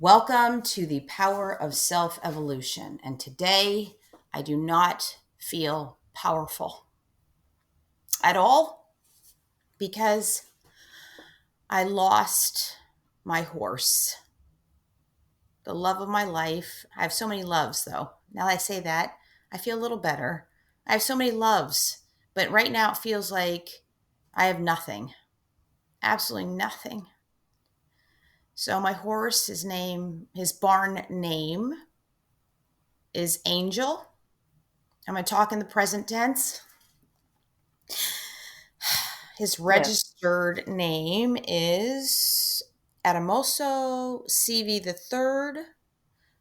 Welcome to the power of self-evolution. And today I do not feel powerful at all because I lost my horse, the love of my life. I have so many loves though. Now that I say that, I feel a little better. I have so many loves, but right now it feels like I have nothing, absolutely nothing. So my horse, his barn name is Angel. I'm going to talk in the present tense. His Yes. registered name is Hermoso CVIII,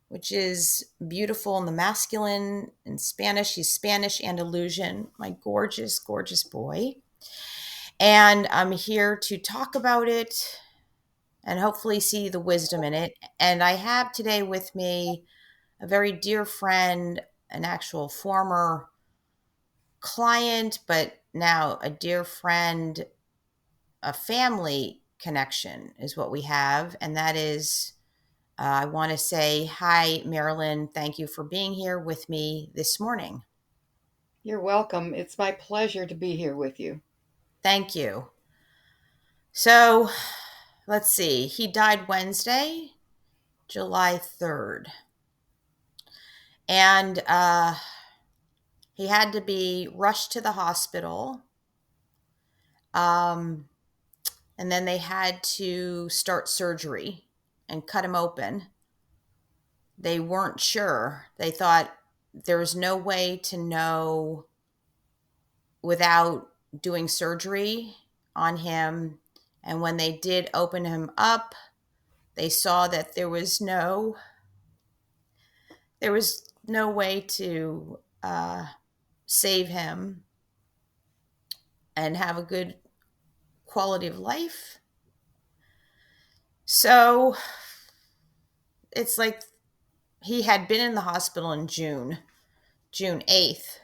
which is beautiful in the masculine in Spanish. He's Spanish Andalusian, my gorgeous, gorgeous boy. And I'm here to talk about it and hopefully see the wisdom in it. And I have today with me a very dear friend, an actual former client, but now a dear friend, a family connection is what we have. And that is, I want to say, hi, Marilyn. Thank you for being here with me this morning. You're welcome. It's my pleasure to be here with you. Thank you. So let's see. He died Wednesday, July 3rd. And he had to be rushed to the hospital. Um, and then they had to start surgery and cut him open. They weren't sure. They thought there was no way to know without doing surgery on him. And when they did open him up, they saw that there was no way to save him and have a good quality of life. So it's like he had been in the hospital in June 8th.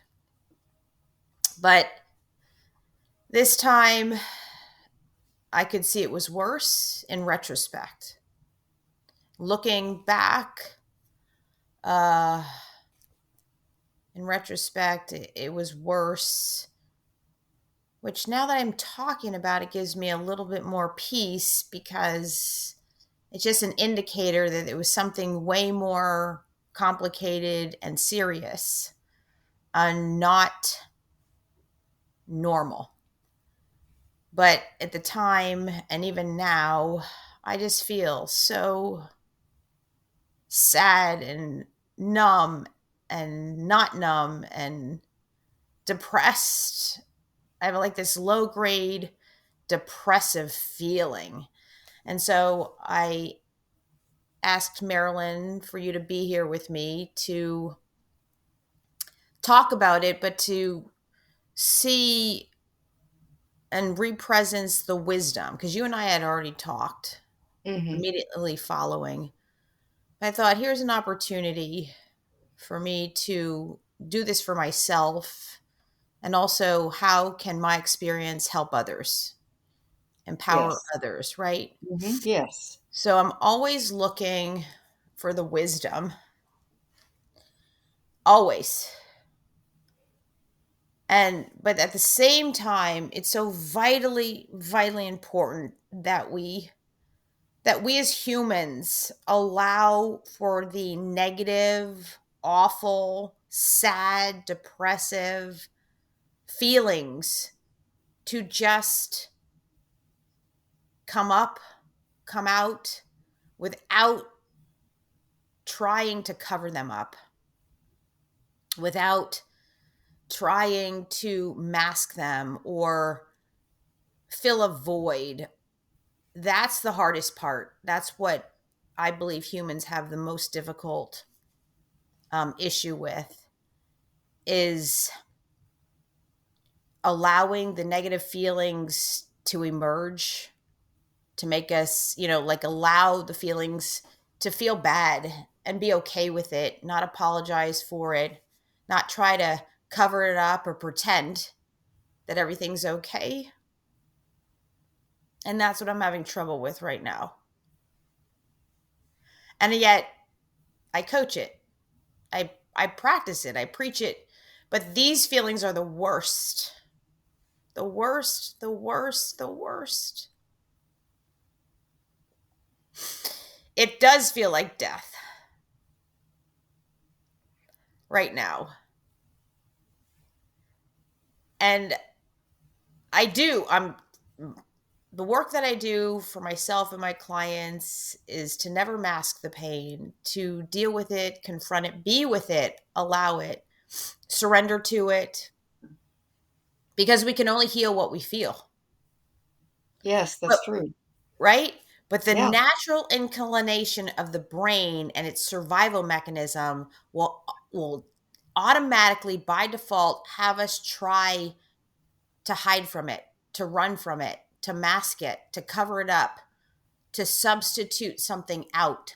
But this time I could see it was worse in retrospect. Looking back, uh, in retrospect, it was worse, which now that I'm talking about it gives me a little bit more peace because it's just an indicator that it was something way more complicated and serious and not normal. But at the time, and even now, I just feel so sad and numb and not numb and depressed. I have like this low grade depressive feeling. And so I asked Marilyn for you to be here with me to talk about it, but to see and represence the wisdom, because you and I had already talked Hmm. immediately following. I thought, here's an opportunity for me to do this for myself, and also how can my experience help others, empower Yes. others, right? Yes. So I'm always looking for the wisdom, always. And but at the same time, it's so vitally important that we as humans allow for the negative, awful, sad, depressive feelings to just come up, come out without trying to cover them up, without trying to mask them or fill a void. That's the hardest part. That's what I believe humans have the most difficult issue with, is allowing the negative feelings to emerge, to make us, like allow the feelings to feel bad and be okay with it, not apologize for it, not try to cover it up or pretend that everything's okay. And that's what I'm having trouble with right now. And yet I coach it. I practice it. I preach it. But these feelings are the worst. The worst, the worst, the worst. It does feel like death right now. And I'm the work that I do for myself and my clients is to never mask the pain, to deal with it, confront it, be with it, allow it, surrender to it, because we can only heal what we feel. Yes, But that's true. right? But the Yeah. natural inclination of the brain and its survival mechanism will automatically by default have us try to hide from it, to run from it, to mask it, to cover it up, to substitute something out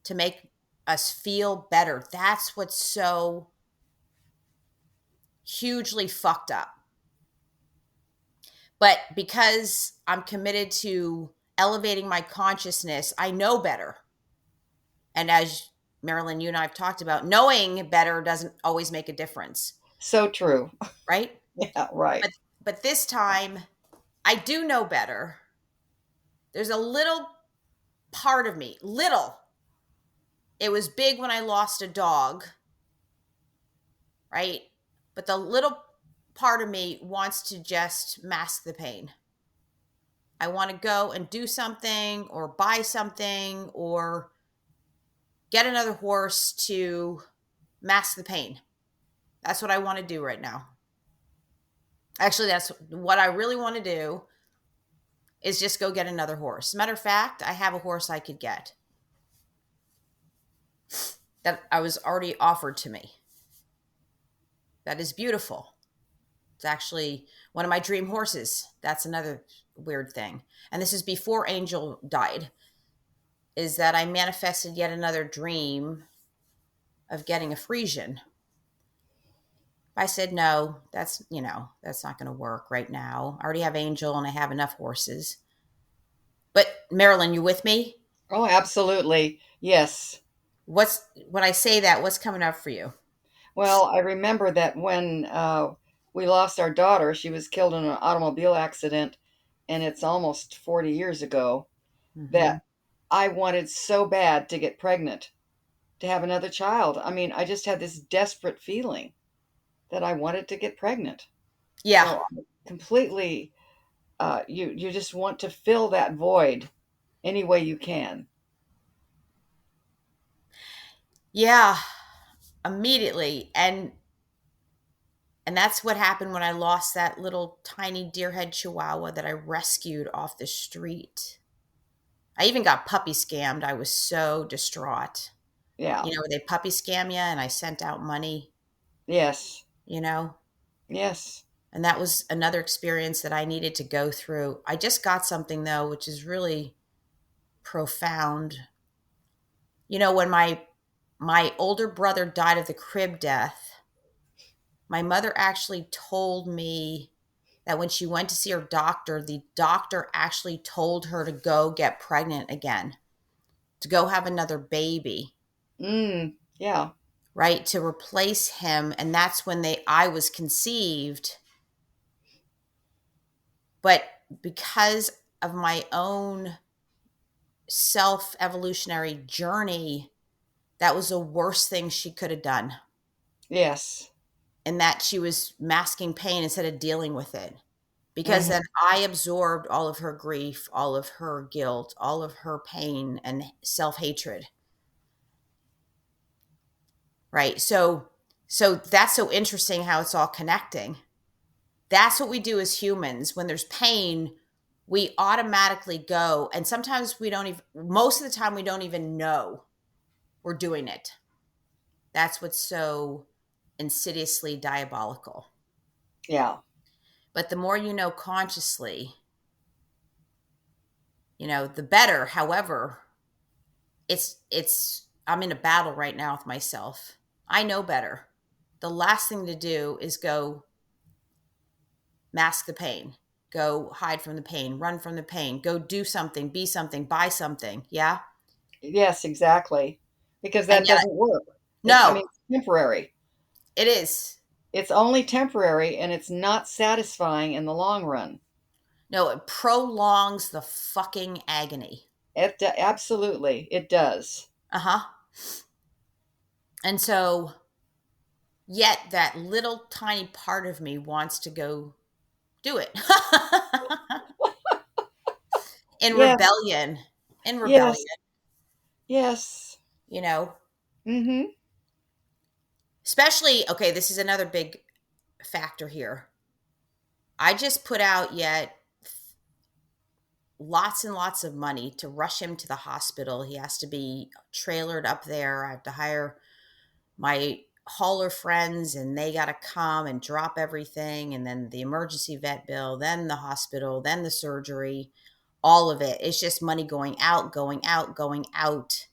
to make us feel better. That's what's so hugely fucked up. But because I'm committed to elevating my consciousness, I know better. And as Marilyn, you and I have talked about, knowing better doesn't always make a difference, So true. right? Yeah, right. But but this time I do know better. There's a little part of me, little. It was big when I lost a dog, right? But the little part of me wants to just mask the pain. I want to go and do something or buy something or get another horse to mask the pain. That's what I want to do right now. Actually, that's what I really want to do is just go get another horse. Matter of fact, I have a horse I could get that I was already offered to me. That is beautiful. It's actually one of my dream horses. That's another weird thing. And this is before Angel died, is that I manifested yet another dream of getting a Frisian. I said, no, that's not going to work right now. I already have Angel and I have enough horses. But Marilyn, you with me? Oh, absolutely. Yes. When I say that, what's coming up for you? Well, I remember that when we lost our daughter, she was killed in an automobile accident, and it's almost 40 years ago, Mm-hmm. that I wanted so bad to get pregnant, to have another child. I mean, I just had this desperate feeling that I wanted to get pregnant. Yeah. So completely, you just want to fill that void any way you can. Yeah. Immediately. And that's what happened when I lost that little tiny deerhead chihuahua that I rescued off the street. I even got puppy scammed. I was so distraught. Yeah. They puppy scam you and I sent out money, Yes. you know? Yes. And that was another experience that I needed to go through. I just got something though, which is really profound. When my older brother died of the crib death, my mother actually told me that when she went to see her doctor, the doctor actually told her to go get pregnant again, to go have another baby, Yeah. right? To replace him. And that's when I was conceived. But because of my own self evolutionary journey, that was the worst thing she could have done. Yes. And that she was masking pain instead of dealing with it. Because Hmm. then I absorbed all of her grief, all of her guilt, all of her pain and self-hatred. Right? So that's so interesting how it's all connecting. That's what we do as humans. When there's pain, we automatically go, and sometimes we don't even, most of the time we don't even know we're doing it. That's what's so insidiously diabolical. Yeah. But the more you know consciously, the better. However, it's I'm in a battle right now with myself. I know better. The last thing to do is go mask the pain, go hide from the pain, run from the pain, go do something, be something, buy something. Yeah. Yes, exactly. Because And that yet, doesn't work. I no, mean, it's temporary. it is. It's only temporary and it's not satisfying in the long run. No, it prolongs the fucking agony. Absolutely, it does. Uh huh. And so, yet that little tiny part of me wants to go do it in Yes, rebellion. In yes, rebellion, yes. you know, Mm-hmm. especially, okay, this is another big factor here. I just put out yet lots and lots of money to rush him to the hospital. He has to be trailered up there. I have to hire my hauler friends and they got to come and drop everything. And then the emergency vet bill, then the hospital, then the surgery, all of it. It's just money going out, going out, going out.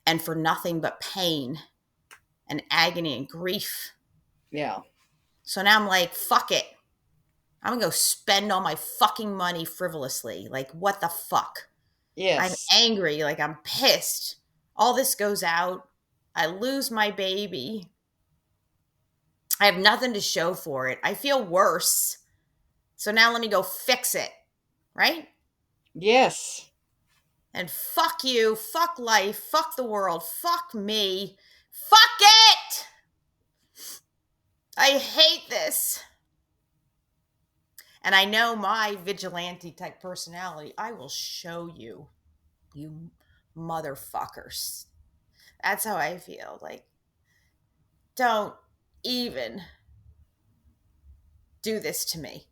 And for nothing but pain and agony and grief. Yeah. So now I'm like, fuck it. I'm gonna go spend all my fucking money frivolously. Like, what the fuck? I'm Yes. angry. Like, I'm pissed. All this goes out. I lose my baby. I have nothing to show for it. I feel worse. So now let me go fix it. Right? Yes. And fuck you. Fuck life. Fuck the world. Fuck me. Fuck it. I hate this. And I know my vigilante type personality. I will show you, you motherfuckers. That's how I feel. Like, don't even do this to me.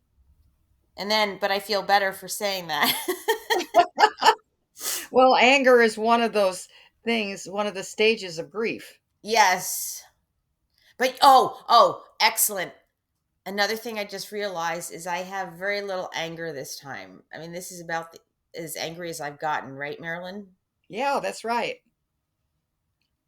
And then, but I feel better for saying that. Well, anger is one of those things, one of the stages of grief. Yes. But oh, excellent. Another thing I just realized is I have very little anger this time. I mean, this is about as angry as I've gotten, right, Marilyn? Yeah, that's right.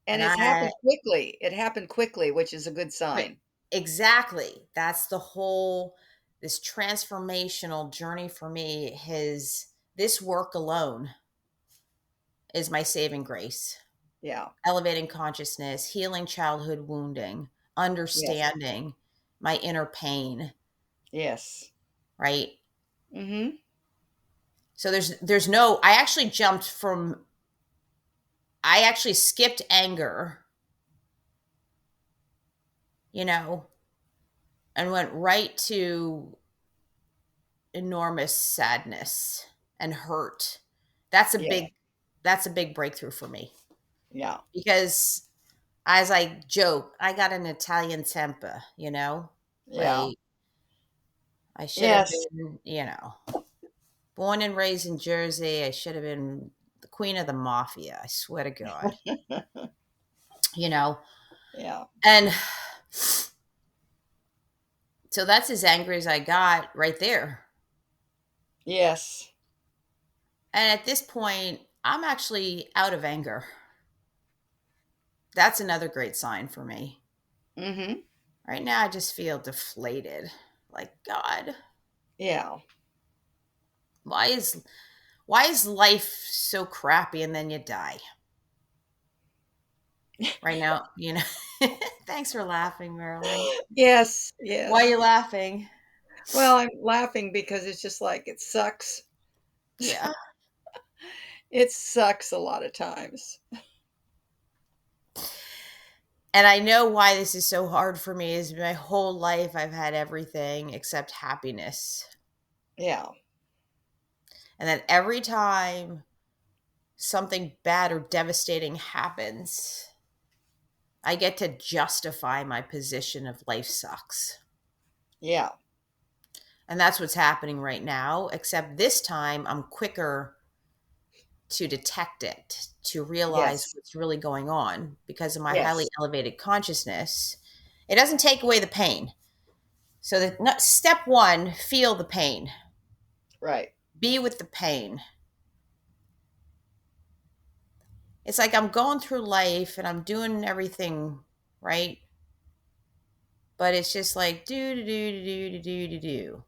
And And it's I happened quickly. It happened quickly, which is a good But sign. exactly. That's the whole this transformational journey for me. His This work alone is my saving grace. Yeah. Elevating consciousness, healing childhood wounding, Yes. understanding my inner pain, Yes. right? Mm-hmm. So there's no I actually skipped anger, you know, and went right to enormous sadness and hurt. That's a Yeah. big that's a big breakthrough for me Yeah. because as I joke, I got an Italian temper, you know? Yeah. Like I should have Yes. been, born and raised in Jersey. I should have been the queen of the mafia. I swear to God, you know? Yeah. And so that's as angry as I got right there. Yes. And at this point, I'm actually out of anger. That's another great sign for me. Mm-hmm. Right now, I just feel deflated. Like, God, Yeah. why is why is life so crappy and then you die? Right now, Thanks for laughing, Marilyn. Yes. Why are Yes. you laughing? Well, I'm laughing because it's just like it sucks. Yeah. It sucks a lot of times. And I know why this is so hard for me is my whole life I've had everything except happiness. Yeah. And then every time something bad or devastating happens, I get to justify my position of life sucks. Yeah. And that's what's happening right now, except this time I'm quicker to detect it, to realize Yes. what's really going on because of my highly Yes. elevated consciousness. It doesn't take away the pain. So, step one, feel the pain, Right. be with the pain. It's like I'm going through life and I'm doing everything right, but it's just like do, do, do, do, do, do, do, do.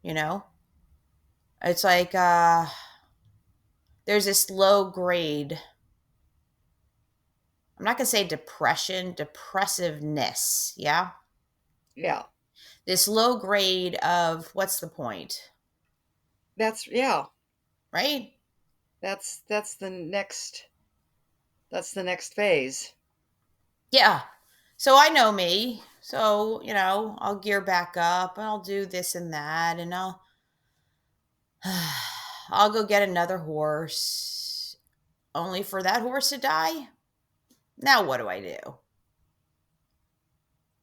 You know? It's like, there's this low grade, I'm not going to say depression, depressiveness. Yeah. Yeah. This low grade of what's the point, Yeah. right? That's the next phase. Yeah. So I know me. So, I'll gear back up and I'll do this and that and I'll go get another horse only for that horse to die. Now what do I do?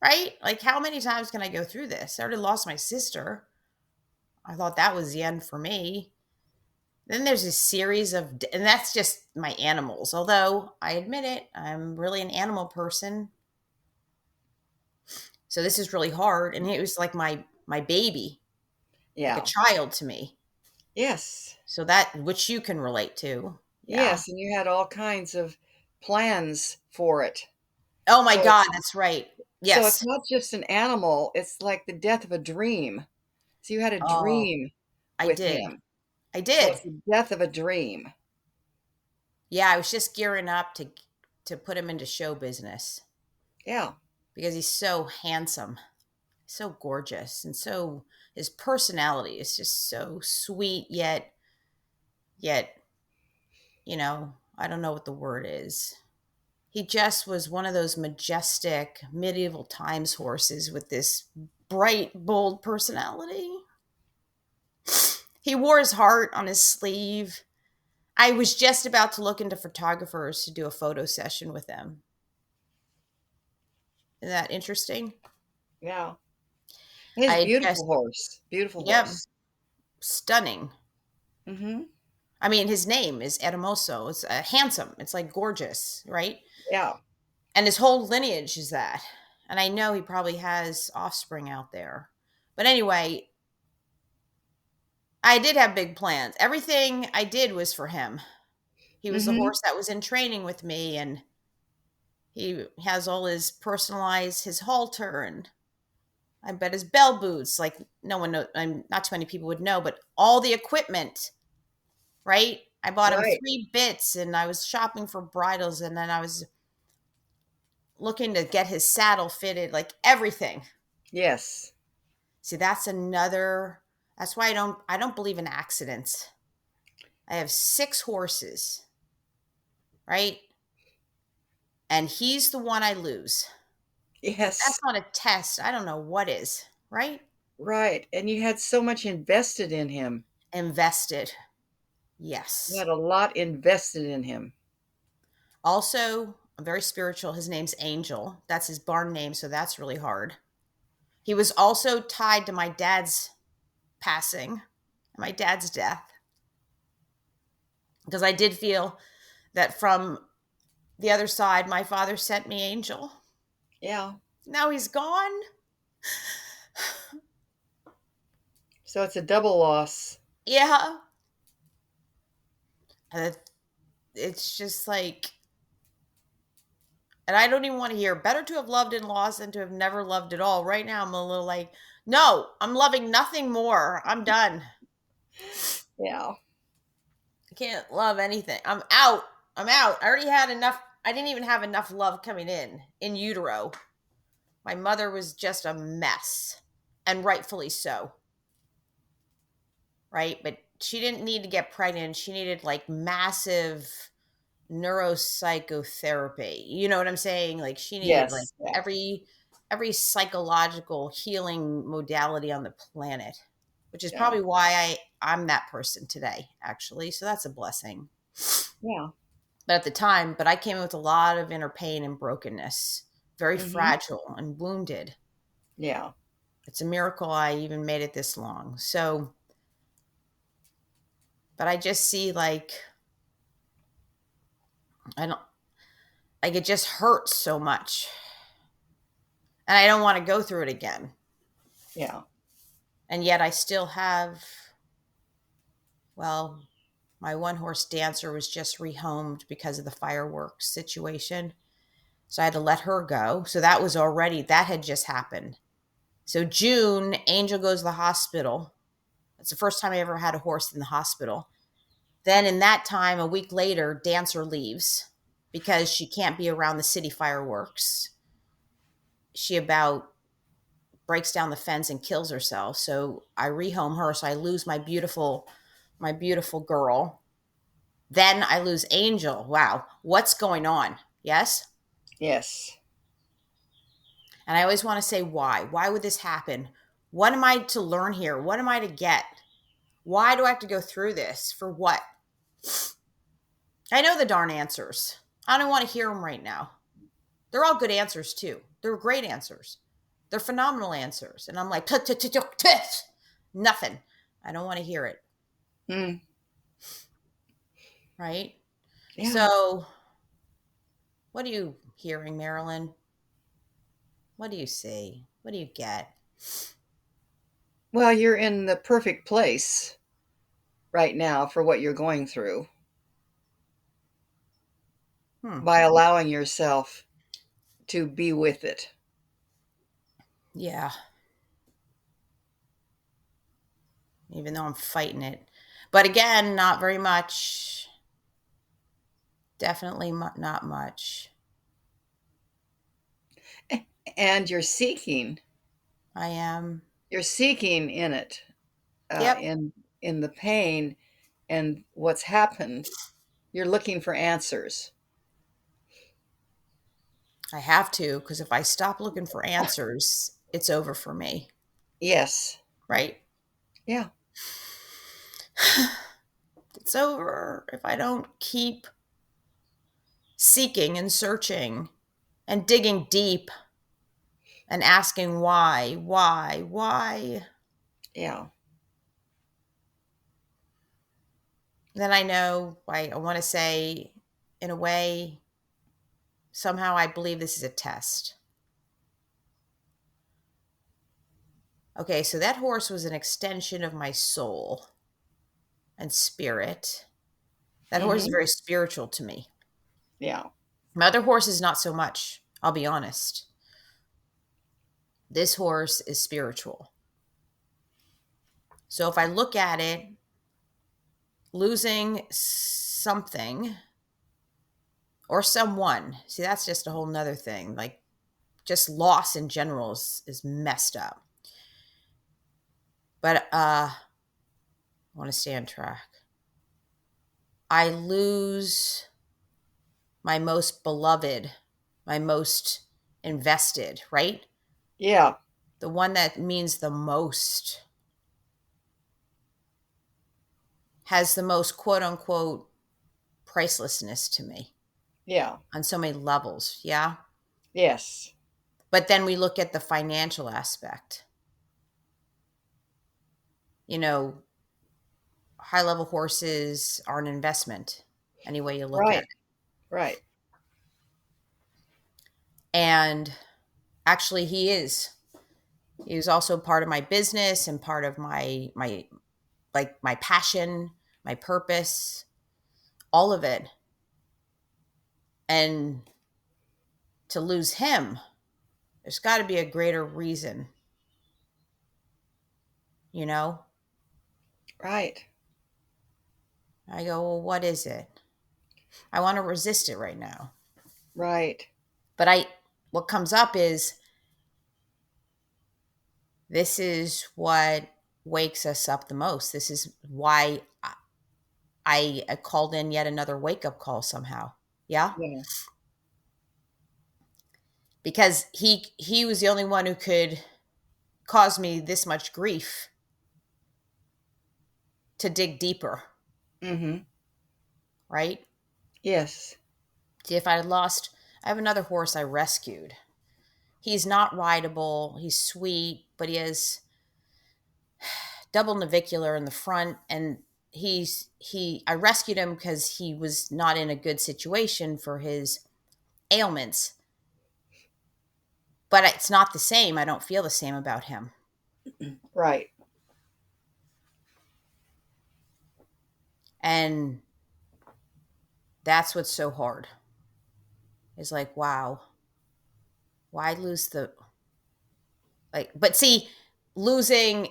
Right? Like how many times can I go through this? I already lost my sister. I thought that was the end for me. Then there's a series of, and that's just my animals. Although I admit it, I'm really an animal person. So this is really hard. And it was like my baby, like a Yeah. child to me. Yes. So that, which you can relate to. Yeah. Yes, and you had all kinds of plans for it. Oh my So God, that's right. it's Yes. not just an animal, it's like the death of a dream. So you had a Oh, dream I with did. him. I So did. it's the death of a dream. Yeah, I was just gearing up to put him into show business Yeah. because he's so handsome, so gorgeous, and so his personality is just so sweet yet, I don't know what the word is. He just was one of those majestic medieval times horses with this bright, bold personality. He wore his heart on his sleeve. I was just about to look into photographers to do a photo session with him. Isn't that interesting? Yeah. He's I just, beautiful horse. Beautiful yep, horse. stunning. Mhm. I mean, his name is Hermoso. It's handsome. It's like gorgeous, right? Yeah. And his whole lineage is that. And I know he probably has offspring out there. But anyway, I did have big plans. Everything I did was for him. He was the Mhm. horse that was in training with me, and he has all his personalized, his halter, and I bet his bell boots. Like no one knows, not too many people would know, but all the equipment, right? I bought him Right. 3 bits, and I was shopping for bridles, and then I was looking to get his saddle fitted, like everything. Yes. See, that's another. That's why I don't believe in accidents. I have 6 horses, right? And he's the one I lose. If that's Yes. not a test, I don't know what is, right? Right. And you had so much invested in him. Invested. You Yes. had a lot invested in him. Also, I'm very spiritual. His name's Angel. That's his barn name, so that's really hard. He was also tied to my dad's passing, my dad's death, because I did feel that from the other side, my father sent me Angel. Yeah. Now he's gone. So it's a double loss. Yeah. And it's just like, and I don't even want to hear better to have loved and lost than to have never loved at all. Right now, I'm a little like, no, I'm loving nothing more. I'm done. Yeah. I can't love anything. I'm out. I'm out. I already had enough. I didn't even have enough love coming in utero. My mother was just a mess, and rightfully so, right? But she didn't need to get pregnant. She needed like massive neuropsychotherapy. You know what I'm saying? Like she needed like Yes. Yeah. every psychological healing modality on the planet, which is Yeah. probably why I'm that person today, actually. So that's a blessing. Yeah. But at the time, but I came in with a lot of inner pain and brokenness, very Mhm. fragile and wounded. Yeah. It's a miracle I even made it this long. So, but I just see like I don't like it just hurts so much. And I don't want to go through it again. Yeah. And yet I still have, well, my one horse Dancer was just rehomed because of the fireworks situation. So I had to let her go. So that had just happened. So June, Angel goes to the hospital. It's the first time I ever had a horse in the hospital. Then in that time, a week later, Dancer leaves because she can't be around the city fireworks. She about breaks down the fence and kills herself. So I rehome her. So I lose my beautiful girl. Then I lose Angel. Wow. What's going on? Yes. Yes. And I always want to say, why? Why would this happen? What am I to learn here? What am I to get? Why do I have to go through this? For what? I know the darn answers. I don't want to hear them right now. They're all good answers, too. They're great answers. They're phenomenal answers. And I'm like, nothing. I don't want to hear it. Mm. Right? Yeah. So, what are you hearing, Marilyn? What do you see? What do you get? Well, you're in the perfect place right now for what you're going through Hmm. by allowing yourself to be with it. Yeah. Even though I'm fighting it. But again, not very much. Definitely not much. And I am. you're seeking in it, Yep. in the pain and what's happened. You're looking for answers. I have to, because if I stop looking for answers, it's over for me. Yes. Right? Yeah. It's over if I don't keep seeking and searching and digging deep and asking why. Yeah. Then I know I want to say, in a way, somehow I believe this is a test. Okay, so that horse was an extension of my soul and spirit. That horse is Hmm. very spiritual to me. Yeah. My other horse is not so much, I'll be honest. This horse is spiritual. So if I look at it, losing something or someone, see, that's just a whole nother thing. Like, just loss in general is messed up. But I want to stay on track. I lose my most beloved, my most invested, right? Yeah. The one that means the most, has the most quote unquote pricelessness to me Yeah. on so many levels. Yeah. Yes. But then we look at the financial aspect. You know, high level horses are an investment, any way you look at Right. it. Right. And actually, he is. He was also part of my business and part of my like my passion, my purpose, all of it. And to lose him, there's got to be a greater reason, you know? Right. I go, well, what is it? I want to resist it right now. Right. But what comes up is this is what wakes us up the most. This is why I called in yet another wake up call somehow. Yeah. Yeah. Because he was the only one who could cause me this much grief to dig deeper, Hmm. right? Yes. See, if I had lost, I have another horse I rescued. He's not rideable. He's sweet, but he has double navicular in the front, and I rescued him because he was not in a good situation for his ailments. But it's not the same. I don't feel the same about him. Right. And that's what's so hard. Is like, wow, why lose the like but see, losing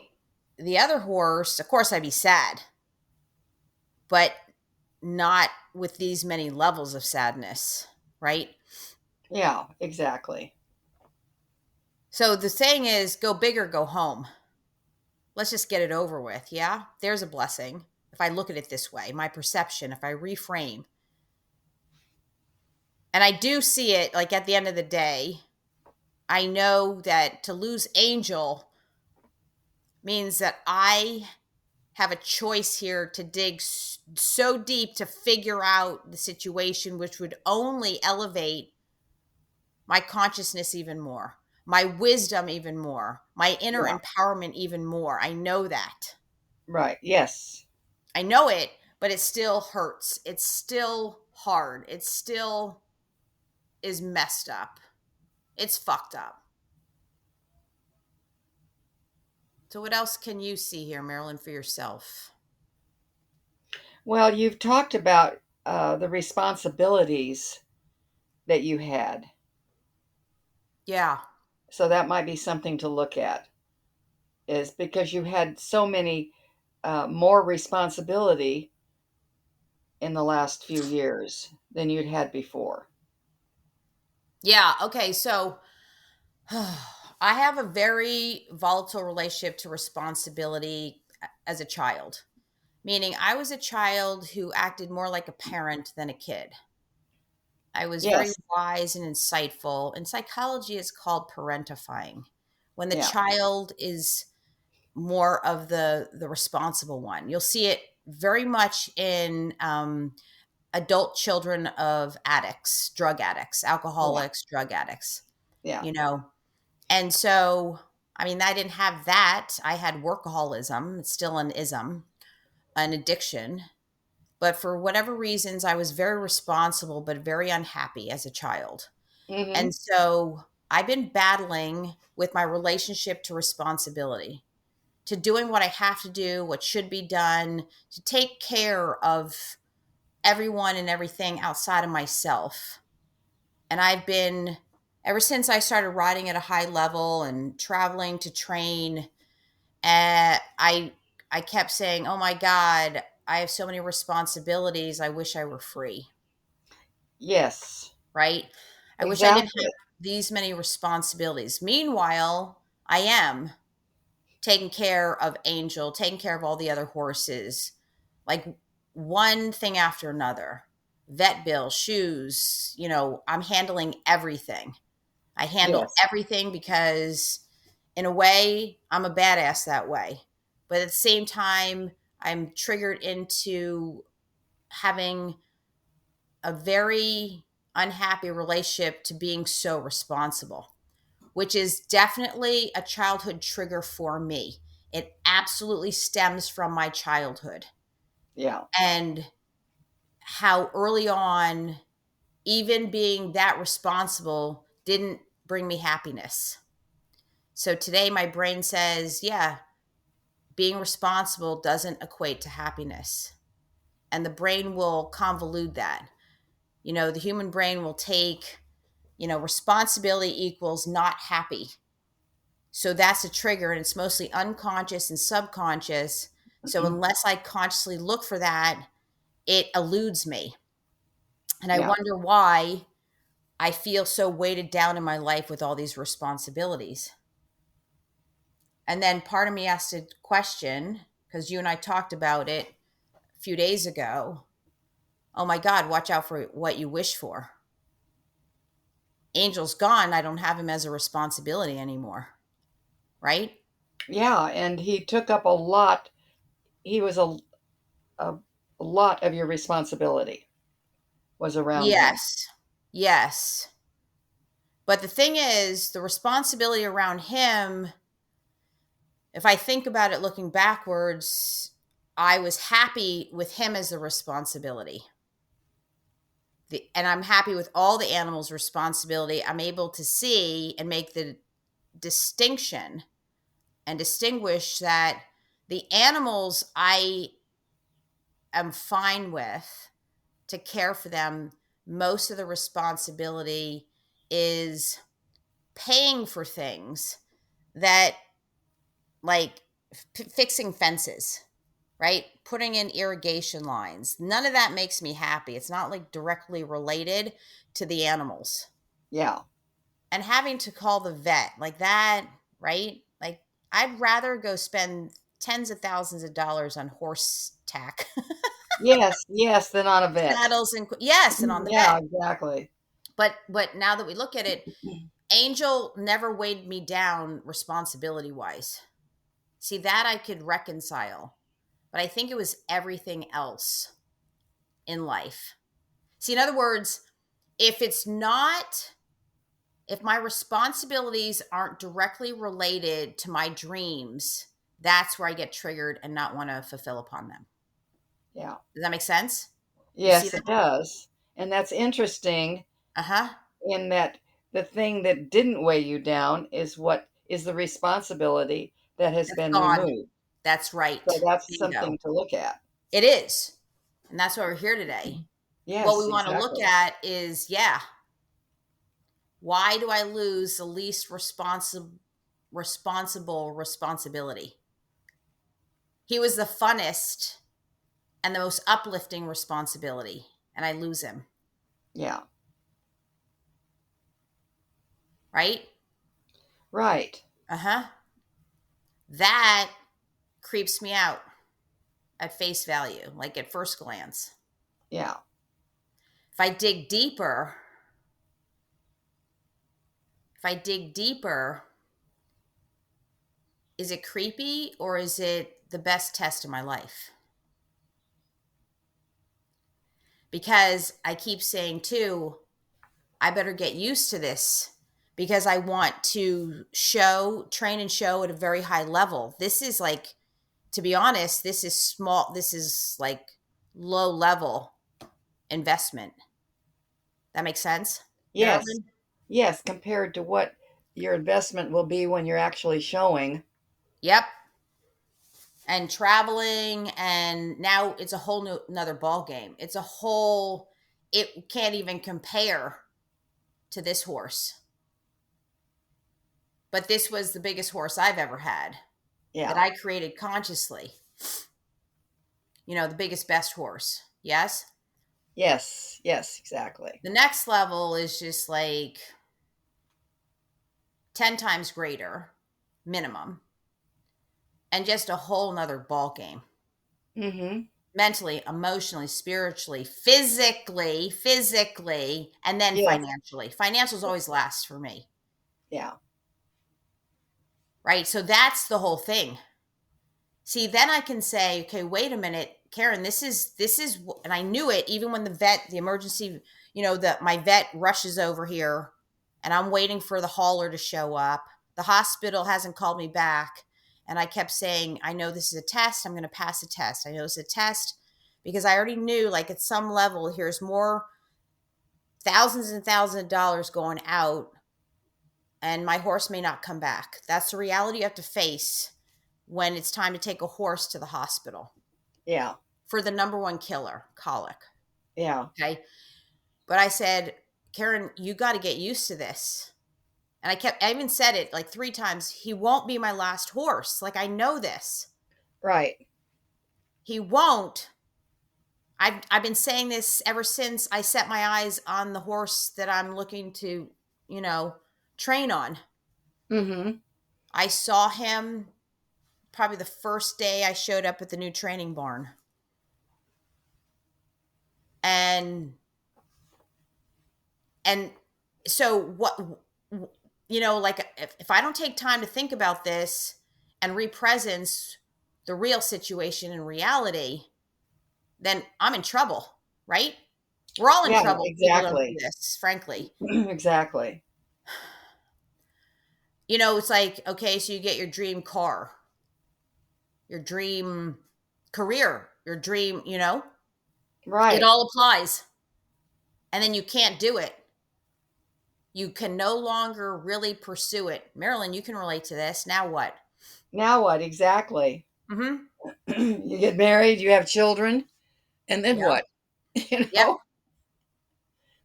the other horse, of course I'd be sad. But not with these many levels of sadness, right? Yeah, exactly. So the saying is go big or go home. Let's just get it over with. Yeah, there's a blessing. If I look at it this way, my perception, if I reframe, and I do see it like at the end of the day, I know that to lose Angel means that I have a choice here to dig so deep to figure out the situation, which would only elevate my consciousness even more, my wisdom even more, my inner Yeah, empowerment even more. I know that. right. Yes. I know it, but it still hurts. It's still hard. It still is messed up. It's fucked up. So, what else can you see here, Marilyn, for yourself? Well, you've talked about the responsibilities that you had. Yeah. So that might be something to look at, is because you had so many more responsibility in the last few years than you'd had before. Yeah. Okay. So, I have a very volatile relationship to responsibility as a child, meaning I was a child who acted more like a parent than a kid. I was very Yes. wise and insightful. In psychology, it's called parentifying. When the Yeah. child is more of the responsible one, you'll see it very much in adult children of addicts, drug addicts, Yeah. alcoholics, drug addicts. Yeah. You know, and so I mean, I didn't have that. I had workaholism. It's still an ism, an addiction. But for whatever reasons, I was very responsible, but very unhappy as a child. Hmm. And so I've been battling with my relationship to responsibility, to doing what I have to do, what should be done, to take care of everyone and everything outside of myself. And I've been, ever since I started riding at a high level and traveling to train, I kept saying, "Oh my God, I have so many responsibilities. I wish I were free." Yes. Right? I wish I didn't Exactly. have these many responsibilities. Meanwhile, I am taking care of Angel, taking care of all the other horses, like one thing after another. Vet bill, shoes, I'm handling everything. I handle Yes. everything because, in a way, I'm a badass that way. But at the same time, I'm triggered into having a very unhappy relationship to being so responsible, which is definitely a childhood trigger for me. It absolutely stems from my childhood Yeah. and how early on, even being that responsible didn't bring me happiness. So today, my brain says, yeah, being responsible doesn't equate to happiness. And the brain will convolute that. The human brain will take, responsibility equals not happy. So that's a trigger, and it's mostly unconscious and subconscious. So unless I consciously look for that, it eludes me. And I Yeah. wonder why I feel so weighted down in my life with all these responsibilities. And then part of me asked a question, because you and I talked about it a few days ago. Oh my God, watch out for what you wish for. Angel's gone. I don't have him as a responsibility anymore. Right? Yeah. And he took up a lot. He was a lot of your responsibility was around him. Yes. Yes. But the thing is, the responsibility around him, if I think about it looking backwards, I was happy with him as a responsibility. And I'm happy with all the animals' responsibility. I'm able to see and make the distinction and distinguish that the animals I am fine with to care for them, most of the responsibility is paying for things that, like, fixing fences. right? Putting in irrigation lines. None of that makes me happy. It's not like directly related to the animals. Yeah. And having to call the vet like that, right? Like, I'd rather go spend tens of thousands of dollars on horse tack, Yes, yes, then on a vet. saddles, and yes, and on the Yeah, vet. exactly. But now that we look at it, Angel never weighed me down responsibility wise. See, that I could reconcile, but I think it was everything else in life. See, in other words, if it's not, if my responsibilities aren't directly related to my dreams, that's where I get triggered and not want to fulfill upon them. Yeah. Does that make sense? You see Yes, that? it does. And that's interesting Uh huh. in that the thing that didn't weigh you down is what is the responsibility that has That's been gone. removed. That's So right. that's Bingo. something to look at. It is. And that's why we're here today. What we Yes, want to look exactly. at is, yeah, why do I lose the least responsible responsibility? He was the funnest and the most uplifting responsibility, and I lose him, Yeah. right? Right. Uh-huh. That creeps me out at face value, like at first glance. Yeah. If I dig deeper, if I dig deeper, is it creepy or is it the best test of my life? Because I keep saying too, I better get used to this because I want to train and show at a very high level. This is like, to be honest, this is small. This is like low level investment. That makes sense, Yes. Marilyn? Yes, compared to what your investment will be when you're actually showing. Yep. And traveling, and now it's a whole new another ball game. It's a whole. It can't even compare to this horse. But this was the biggest horse I've ever had that Yeah. I created consciously. The biggest, best horse. Yes. Yes. Yes, exactly. The next level is just like 10 times greater minimum and just a whole nother ball game. Mhm. Mentally, emotionally, spiritually, physically, and then Yes. financially. Financials always last for me, Yeah. right? So that's the whole thing. See, then I can say, okay, wait a minute, Karen, this is, and I knew it even when the emergency, that my vet rushes over here and I'm waiting for the hauler to show up. The hospital hasn't called me back. And I kept saying, I know this is a test. I'm going to pass a test. I know it's a test because I already knew, like, at some level, here's more thousands and thousands of dollars going out, and my horse may not come back. That's the reality you have to face when it's time to take a horse to the hospital Yeah. for the number one killer, colic. Yeah. Okay. But I said, Karen, you got to get used to this. And I even said it like 3 times. He won't be my last horse. Like, I know this. Right. He won't. I've been saying this ever since I set my eyes on the horse that I'm looking to, you know, train on. Mhm. I saw him probably the first day I showed up at the new training barn. And and so what, like, if I don't take time to think about this and represence the real situation in reality, then I'm in trouble, right? We're all in Yeah, trouble if people don't do exactly. this, frankly. Exactly. It's like, okay, so you get your dream car, your dream career, your dream, it Right. all applies. And then you can't do it. You can no longer really pursue it. Marilyn, you can relate to this. Now what? Now what? Exactly. Mm-hmm. You get married, you have children, and then Yep. what? You Yep. know?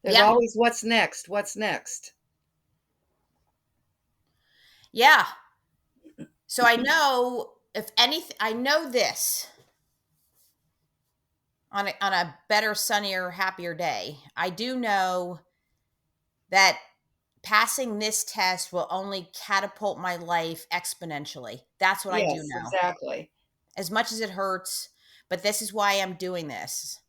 There's Yep. always what's next? What's next? Yeah. So I know, if anything, I know this. on a better, sunnier, happier day. I do know that passing this test will only catapult my life exponentially. That's what I do Yes, know. exactly. As much as it hurts, but this is why I'm doing this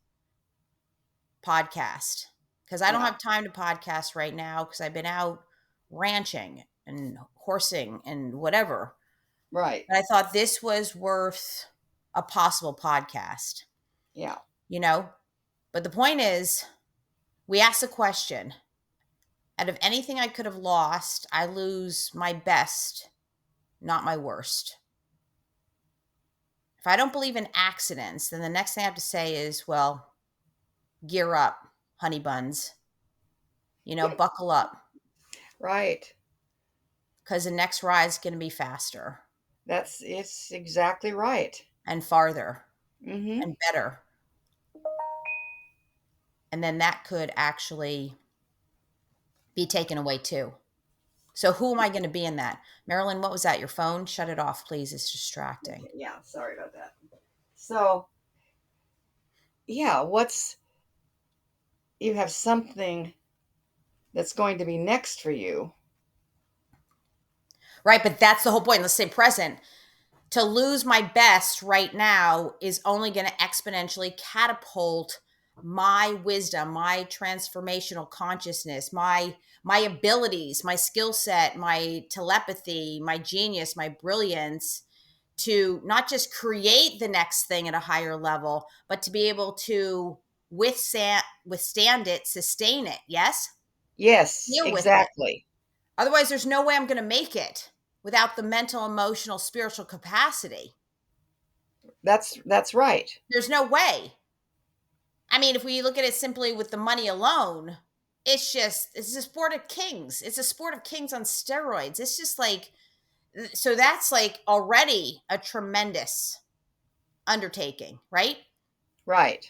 podcast, because I don't Yeah, have time to podcast right now because I've been out ranching and horsing and whatever. right. But I thought this was worth a possible podcast, Yeah. you know? But the point is, we asked the question, out of anything I could have lost, I lose my best, not my worst. If I don't believe in accidents, then the next thing I have to say is, well, gear up, honey buns. Buckle up Right. because the next ride is going to be faster It's exactly right. and farther Mhm. and better. And then that could actually be taken away too. So who am I going to be in that? Marilyn, what was that? Your phone? Shut it off, please. It's distracting. Okay, yeah, sorry about that. So, yeah, what's you have something that's going to be next for you. Right. But that's the whole point. Let's say present. To lose my best right now is only going to exponentially catapult my wisdom, my transformational consciousness, my abilities, my skill set, my telepathy, my genius, my brilliance, to not just create the next thing at a higher level, but to be able to withstand it, sustain it. Yes, Yes, deal with it. exactly. Otherwise, there's no way I'm going to make it without the mental, emotional, spiritual capacity. That's right. There's no way. I mean, if we look at it simply with the money alone, it's a sport of kings. It's a sport of kings on steroids. It's just like, so that's like already a tremendous undertaking, right? Right.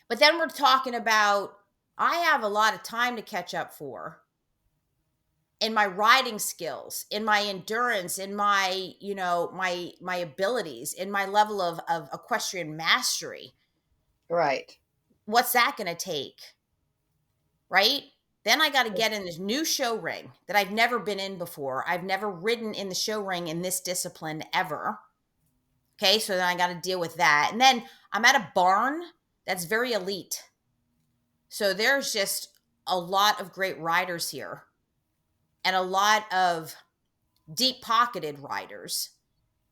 But then we're talking about, I have a lot of time to catch up for in my riding skills, in my endurance, in my, my abilities, in my level of equestrian mastery. Right. What's that going to take? Right? Then I got to get in this new show ring that I've never been in before. I've never ridden in the show ring in this discipline ever. Okay, so then I got to deal with that. And then I'm at a barn that's very elite. So there's just a lot of great riders here and a lot of deep pocketed riders.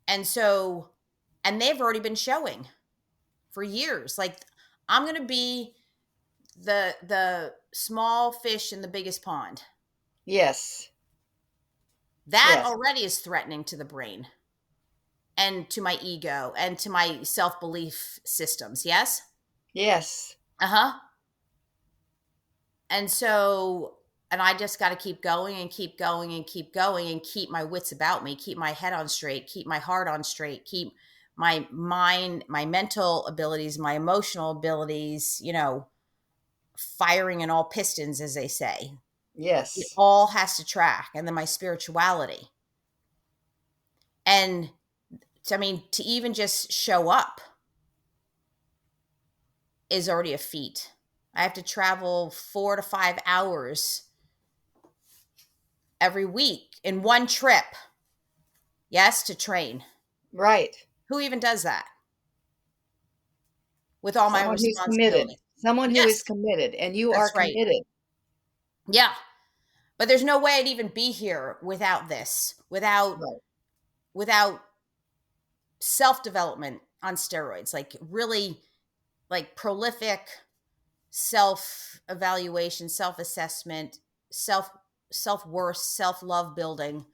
And so, and they've already been showing for years. Like, I'm going to be the small fish in the biggest pond. Yes. That Yes. already is threatening to the brain and to my ego and to my self-belief systems. Yes? Yes. Uh-huh. And so, and I just got to keep going and keep going and keep going and keep my wits about me, keep my head on straight, keep my heart on straight, keep my mind, my mental abilities, my emotional abilities, firing in all pistons, as they say. It Yes. all has to track. And then my spirituality. And I mean, to even just show up is already a feat. I have to travel 4 to 5 hours every week in one trip. Yes, to train. Right. Who even does that with all my Someone who's committed. responsibilities? Someone who is Yes, committed, and you are that's right. committed. Yeah. But there's no way I'd even be here without this, Right. without self-development on steroids, like really like prolific self-evaluation, self-assessment, self self-worth, self-love building.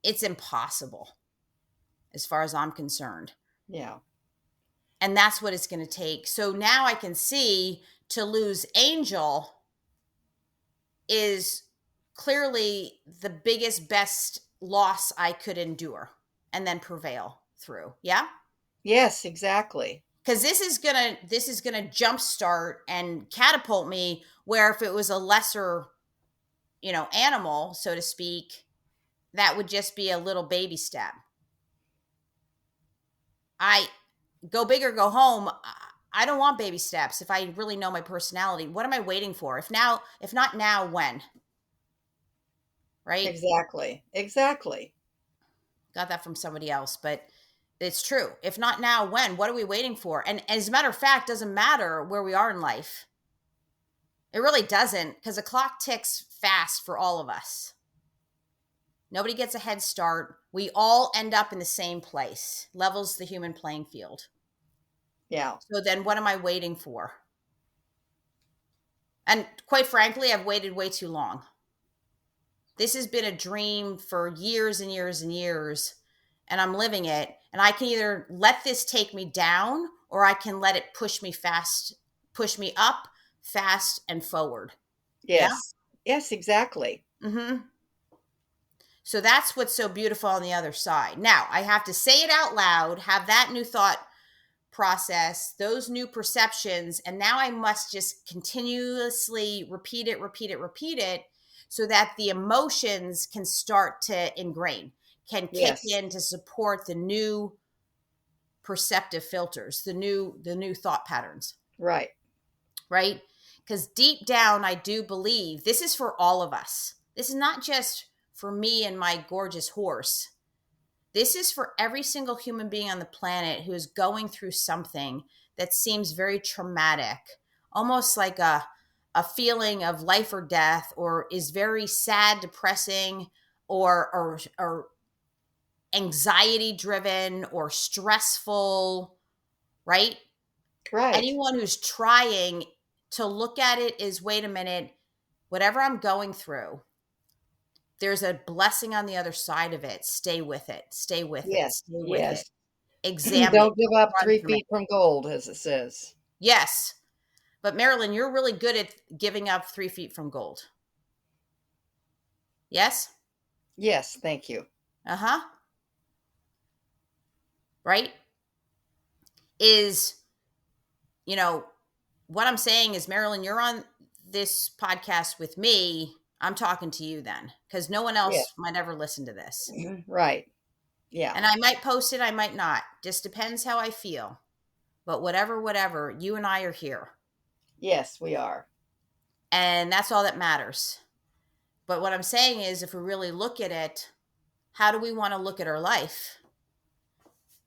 It's impossible as far as I'm concerned. Yeah. And that's what it's going to take. So now I can see, to lose Angel is clearly the biggest, best loss I could endure and then prevail through. Yeah. Yes, exactly. Because this is gonna jumpstart and catapult me, where if it was a lesser, animal, so to speak, that would just be a little baby step. I go big or go home. I don't want baby steps. If I really know my personality, what am I waiting for? If not now, when? Right? Exactly. Exactly. Got that from somebody else, but it's true. If not now, when? What are we waiting for? And as a matter of fact, doesn't matter where we are in life. It really doesn't, because the clock ticks fast for all of us. Nobody gets a head start. We all end up in the same place. Levels the human playing field. Yeah. So then what am I waiting for? And quite frankly, I've waited way too long. This has been a dream for years and years and years, and I'm living it. And I can either let this take me down, or I can let it push me up fast and forward. Yeah. Yes. Yes, exactly. Mm-hmm. So that's what's so beautiful on the other side. Now, I have to say it out loud, have that new thought process, those new perceptions, and now I must just continuously repeat it so that the emotions can start to ingrain, can kick Yes. in to support the new perceptive filters, the new thought patterns, Right. right? Because deep down I do believe this is for all of us. This is not just for me and my gorgeous horse. This is for every single human being on the planet who is going through something that seems very traumatic, almost like a feeling of life or death, or is very sad, depressing, or anxiety driven or stressful, right? Right. Anyone who's trying to look at it is, wait a minute, whatever I'm going through, there's a blessing on the other side of it. Stay with it. Stay with it. Yes. Stay with it. Yes. Examine it. Don't give up Run three from it. feet from gold, as it says. Yes. But Marilyn, you're really good at giving up 3 feet from gold. Yes? Yes, thank you. Uh huh. Right? Is, you know, what I'm saying is, Marilyn, you're on this podcast with me. I'm talking to you then, because no one Yes. else might ever listen to this. Right. Yeah. And I might post it, I might not. Just depends how I feel. But whatever, you and I are here. Yes, we are. And that's all that matters. But what I'm saying is, if we really look at it, how do we want to look at our life?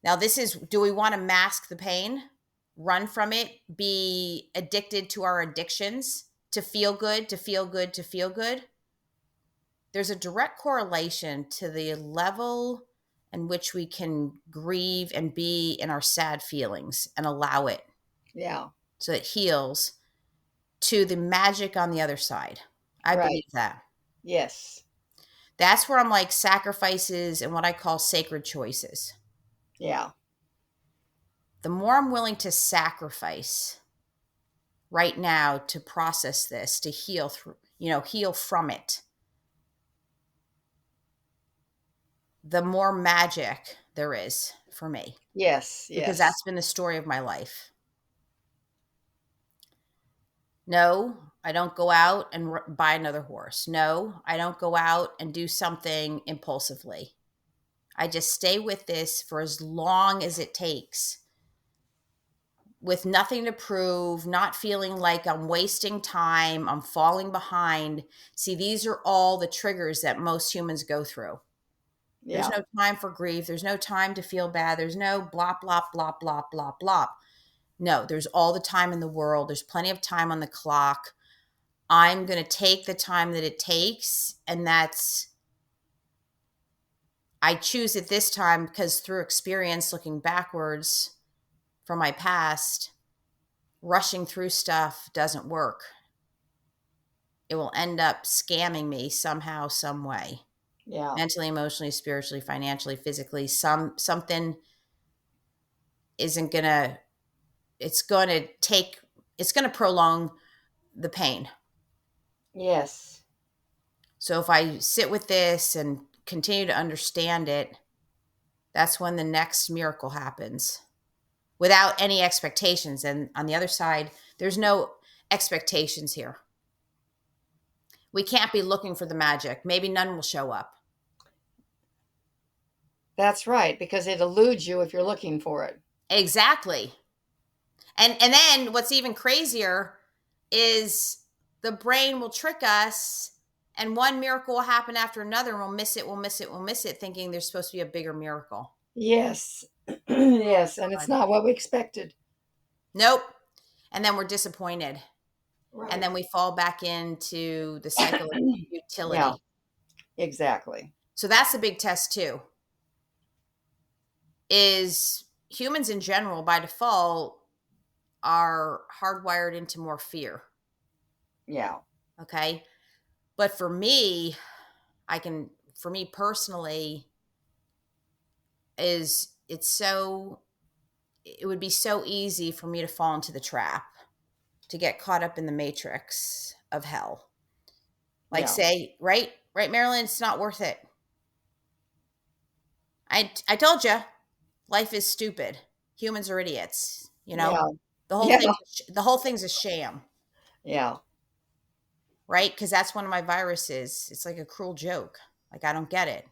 Now, this is, do we want to mask the pain, run from it, be addicted to our addictions, to feel good, to feel good, to feel good? There's a direct correlation to the level in which we can grieve and be in our sad feelings and allow it Yeah. so it heals, to the magic on the other side. I Right. believe that. Yes. That's where I'm like sacrifices and what I call sacred choices. Yeah. The more I'm willing to sacrifice right now to process this, to heal through, heal from it, the more magic there is for me, Yes. because Yes. that's been the story of my life. No, I don't go out and buy another horse. No, I don't go out and do something impulsively. I just stay with this for as long as it takes, with nothing to prove, not feeling like I'm wasting time, I'm falling behind. See, these are all the triggers that most humans go through. There's Yeah. no time for grief. There's no time to feel bad. There's no blah, blah, blah, blah, blah, blah. No, there's all the time in the world. There's plenty of time on the clock. I'm going to take the time that it takes. And I choose it this time because through experience, looking backwards from my past, rushing through stuff doesn't work. It will end up scamming me somehow, some way. Yeah. Mentally, emotionally, spiritually, financially, physically. Something isn't gonna, it's gonna take, it's gonna prolong the pain. Yes. So if I sit with this and continue to understand it, that's when the next miracle happens without any expectations. And on the other side, there's no expectations here. We can't be looking for the magic. Maybe none will show up. That's right, because it eludes you if you're looking for it. Exactly. And then what's even crazier is the brain will trick us, and one miracle will happen after another, and we'll miss it, we'll miss it, we'll miss it, thinking there's supposed to be a bigger miracle. Yes. Oh Yes, and it's God. not what we expected. Nope. And then we're disappointed. And Right. then we fall back into the cycle of Yeah, futility. exactly. So that's a big test too. Is humans in general by default are hardwired into more fear. Yeah. Okay. But for me, for me personally, is it's so, it would be so easy for me to fall into the trap, to get caught up in the matrix of hell. Like Yeah. say, right, Marilyn, it's not worth it. I told you, life is stupid. Humans are idiots. You know, Yeah. the whole Yeah. thing, the whole thing's a sham, Yeah. right? Because that's one of my viruses. It's like a cruel joke. Like I don't get it.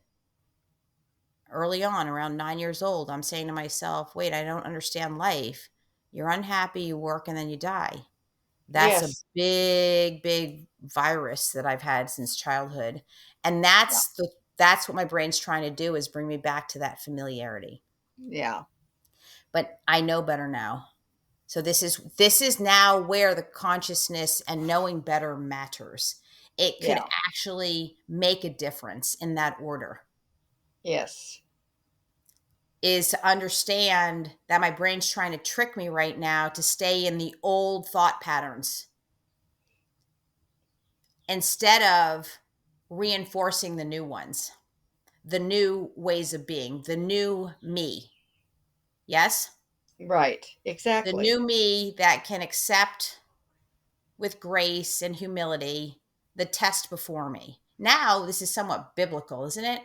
Early on, around 9 years old, I'm saying to myself, "Wait, I don't understand life. You're unhappy, you work, and then you die." That's a Yes. big, big virus that I've had since childhood. And Yeah. that's what my brain's trying to do, is bring me back to that familiarity. Yeah. But I know better now. So this is now where the consciousness and knowing better matters. It could Yeah. actually make a difference in that order. Yes. Is to understand that my brain's trying to trick me right now to stay in the old thought patterns instead of reinforcing the new ones, the new ways of being, the new me. Yes? Right. The Exactly. new me that can accept with grace and humility the test before me. Now, this is somewhat biblical, isn't it?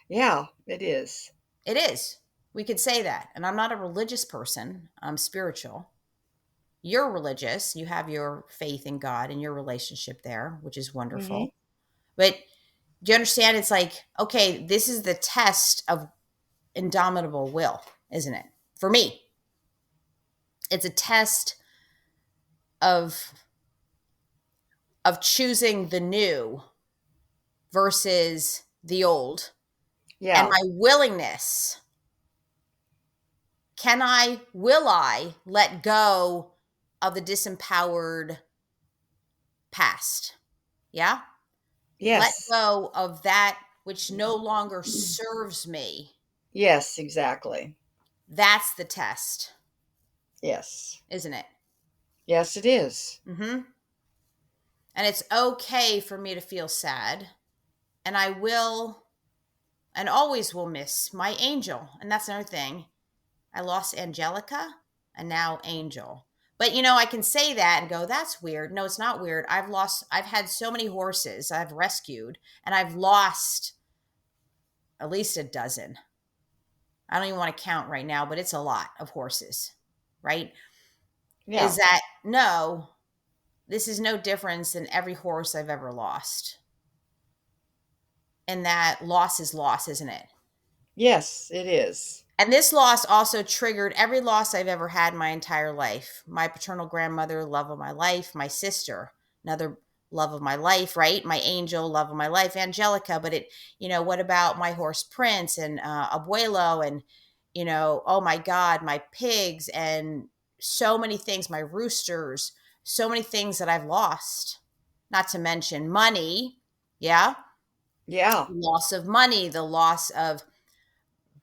Yeah, it is. It is. We could say that. And I'm not a religious person, I'm spiritual. You're religious, you have your faith in God and your relationship there, which is Hmm. wonderful. But do you understand? It's like, okay, this is the test of indomitable will, isn't it? For me, it's a test of choosing the new versus the old, and Yeah. my willingness. Will I let go of the disempowered past? Yeah. Let Yes. go of that which no longer serves me. Yes, exactly. That's the test, Yes. isn't it? Yes, it is. Mm-hmm. And it's okay for me to feel sad. And I will and always will miss my angel. And that's another thing. I lost Angelica and now Angel. But I can say that and go, that's weird. No, it's not weird. I've had so many horses I've rescued, and I've lost at least a dozen. I don't even want to count right now, but it's a lot of horses, right? Is Yeah. that no, this is no difference than every horse I've ever lost. And that loss is loss, isn't it? Yes, it is. And this loss also triggered every loss I've ever had in my entire life. My paternal grandmother, love of my life. My sister, another love of my life, right? My angel, love of my life, Angelica. But what about my horse Prince and Abuelo and, oh my God, my pigs and so many things, my roosters, so many things that I've lost. Not to mention money. Yeah. Yeah. Loss of money, the loss of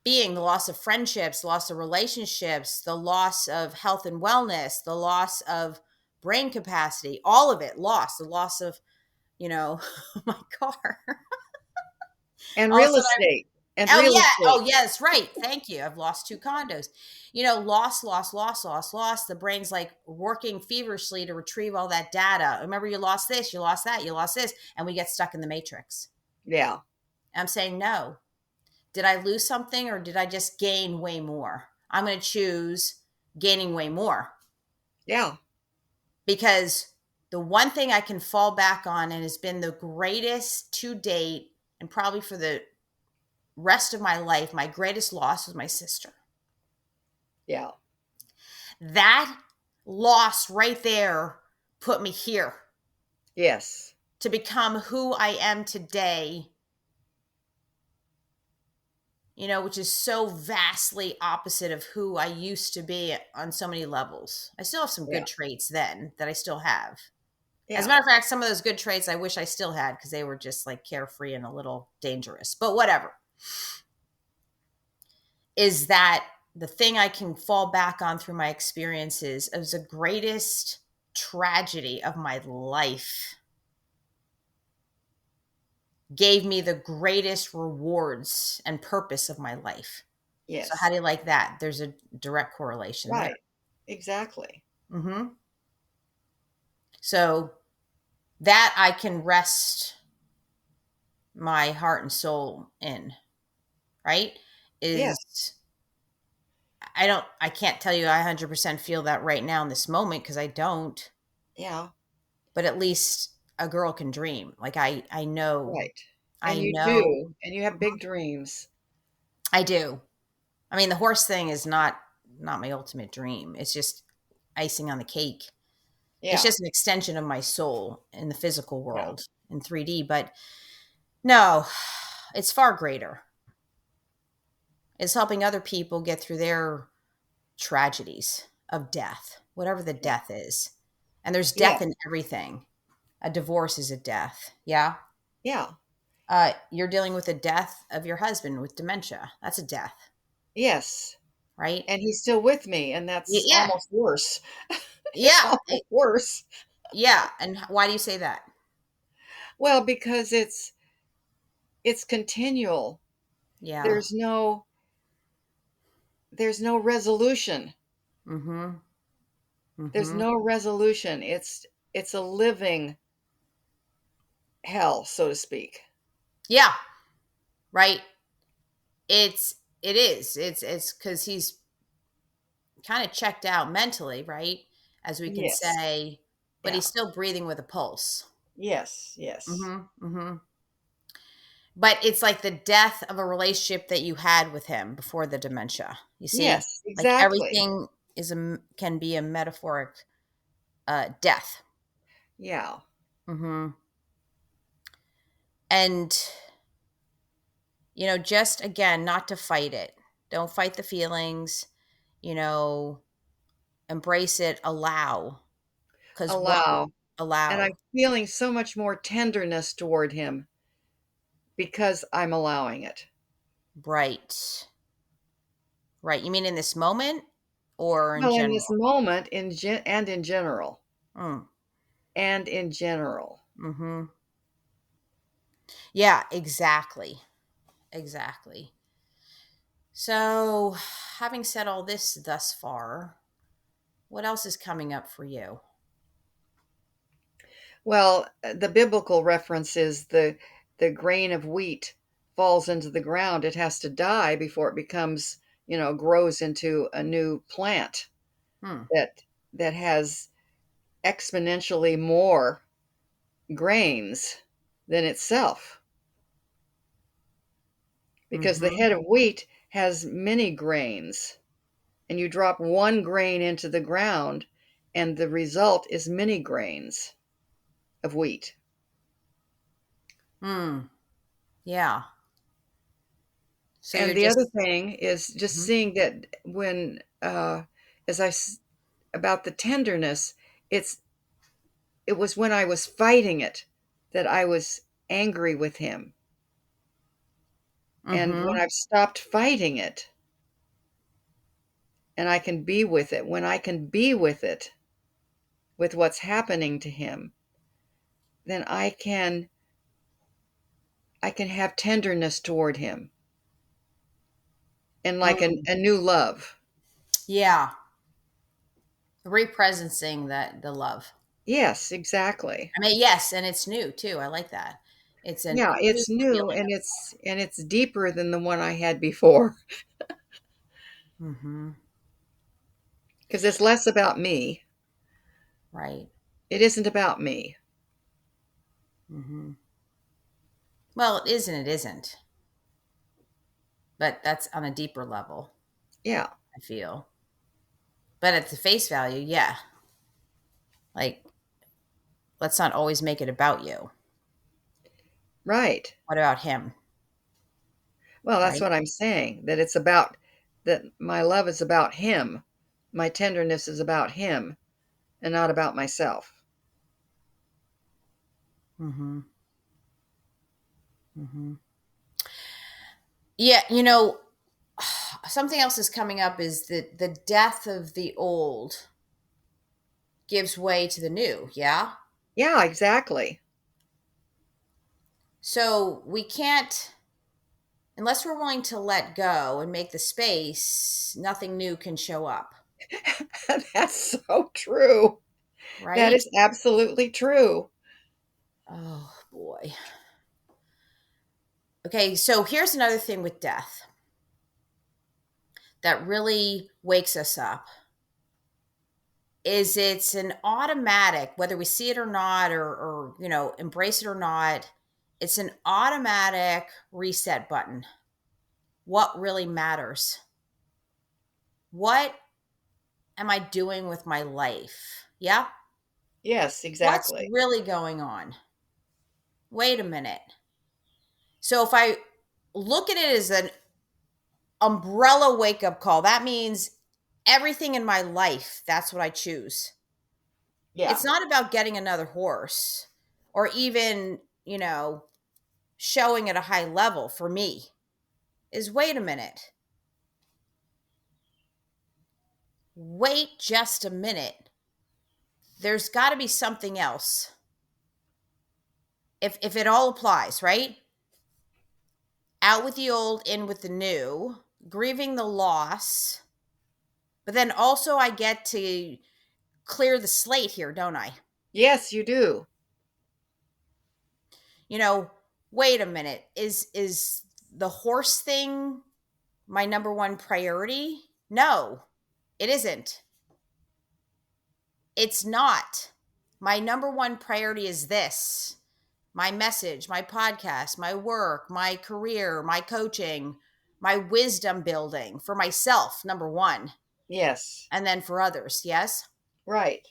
being, the loss of friendships, the loss of relationships, the loss of health and wellness, the loss of brain capacity, all of it lost, the loss of, my car. And All of a real sudden estate. And oh real yeah, oh estate. yes, right. Thank you. I've lost two condos. Loss, loss, loss, loss, loss. The brain's like working feverishly to retrieve all that data. Remember, you lost this, you lost that, you lost this, and we get stuck in the matrix. Yeah. I'm saying no. Did I lose something or did I just gain way more? I'm going to choose gaining way more, Yeah. because the one thing I can fall back on and has been the greatest to date, and probably for the rest of my life, my greatest loss was my sister. Yeah. That loss right there put me here Yes. to become who I am today, which is so vastly opposite of who I used to be on so many levels. I still have some Yeah. good traits then that I still have. As a Yeah. matter of fact, some of those good traits I wish I still had because they were just like carefree and a little dangerous. But whatever. Is that the thing I can fall back on through my experiences as the greatest tragedy of my life gave me the greatest rewards and purpose of my life. So how Yes. do you like that? There's a direct correlation there. Right. Exactly. Hmm. So that I can rest my heart and soul in, right? Yeah. Is I can't tell you I 100% feel that right now in this moment because I don't, Yeah. but at least a girl can dream. Like I know, Right. I And you know do. And you have big dreams. I do. I mean, the horse thing is not my ultimate dream. It's just icing on the cake. It's Yeah. just an extension of my soul in the physical Yeah. world in 3D, but no, it's far greater. It's helping other people get through their tragedies of death, whatever the Yeah. death is. And there's death in Yes. everything. A divorce is a death. Yeah. Yeah. You're dealing with the death of your husband with dementia. That's a death, Yes. right? And he's still with me, and that's Yeah. almost worse. It's Yeah. almost worse. Yeah. And why do you say that? Well, because it's continual. Yeah. There's no there's no resolution. Mm-hmm. There's Mm-hmm. no resolution. It's a living hell, so to speak. Yeah. Right. It is. It's because he's kind of checked out mentally, right? As we can Yes. say, but Yeah. he's still breathing with a pulse. Yes. Yes. Mm-hmm. Mm-hmm. But it's like the death of a relationship that you had with him before the dementia. You see, Yes, like exactly. everything can be a metaphoric death. Yeah. Hmm. And just again, not to fight it. Don't fight the feelings. You know, embrace it. Allow, because what Allow. And allow. I'm feeling so much more tenderness toward him because I'm allowing it. Right, right. You mean in this moment or in Well, in this general? moment and in general. Mm. And in general. Hmm. Yeah, exactly. Exactly. So, having said all this thus far, what else is coming up for you? Well, the biblical reference is the grain of wheat falls into the ground, it has to die before it becomes, grows into a new plant Hmm. that has exponentially more grains than itself. Because the Mm-hmm. head of wheat has many grains, and you drop one grain into the ground, and the result is many grains of wheat. Hmm. Yeah. So And you're the other just. thing is just Mhm. seeing that when, as about the tenderness, it's it was when I was fighting it that I was angry with him. And when Mhm. I've stopped fighting it and I can be with it, when I can be with it, with what's happening to him, then I can have tenderness toward him and like Mm. a new love. Yeah. Represencing that the love. Yes, exactly. I mean, yes, and it's new too. I like that. It's a Yeah, new it's new feeling and of. it's deeper than the one I had before Mhm. because it's less about me. Right. It isn't about me. Mhm. Well, it is and it isn't, but that's on a deeper level, Yeah. I feel. But at the face value, yeah. Like, let's not always make it about you. Right. What about him? Well, that's Right? what I'm saying, that it's about that my love is about him. My tenderness is about him and not about myself. Mm-hmm. Mm-hmm. Yeah, you know, something else is coming up is that the death of the old gives way to the new. Yeah. Yeah, exactly. So we can't, unless we're willing to let go and make the space, nothing new can show up. That's so true. That Right? is absolutely true. Oh, boy. Okay. So here's another thing with death that really wakes us up is it's an automatic, whether we see it or not, or embrace it or not, it's an automatic reset button. What really matters? What am I doing with my life? Yeah. Yes, What's exactly. really going on? Wait a minute. So if I look at it as an umbrella wake up call, that means everything in my life, that's what I choose. Yeah. It's not about getting another horse or even, showing at a high level for me. Is wait a minute. Wait just a minute. There's got to be something else. If it all applies, right? Out with the old, in with the new, grieving the loss. But then also I get to clear the slate here, don't I? Yes, you do. You know, wait a minute. Is the horse thing my number one priority? No, it isn't. It's not. My number one priority is this: my message, my podcast, my work, my career, my coaching, my wisdom building for myself, number one, Yes. and then for others. Yes. Right.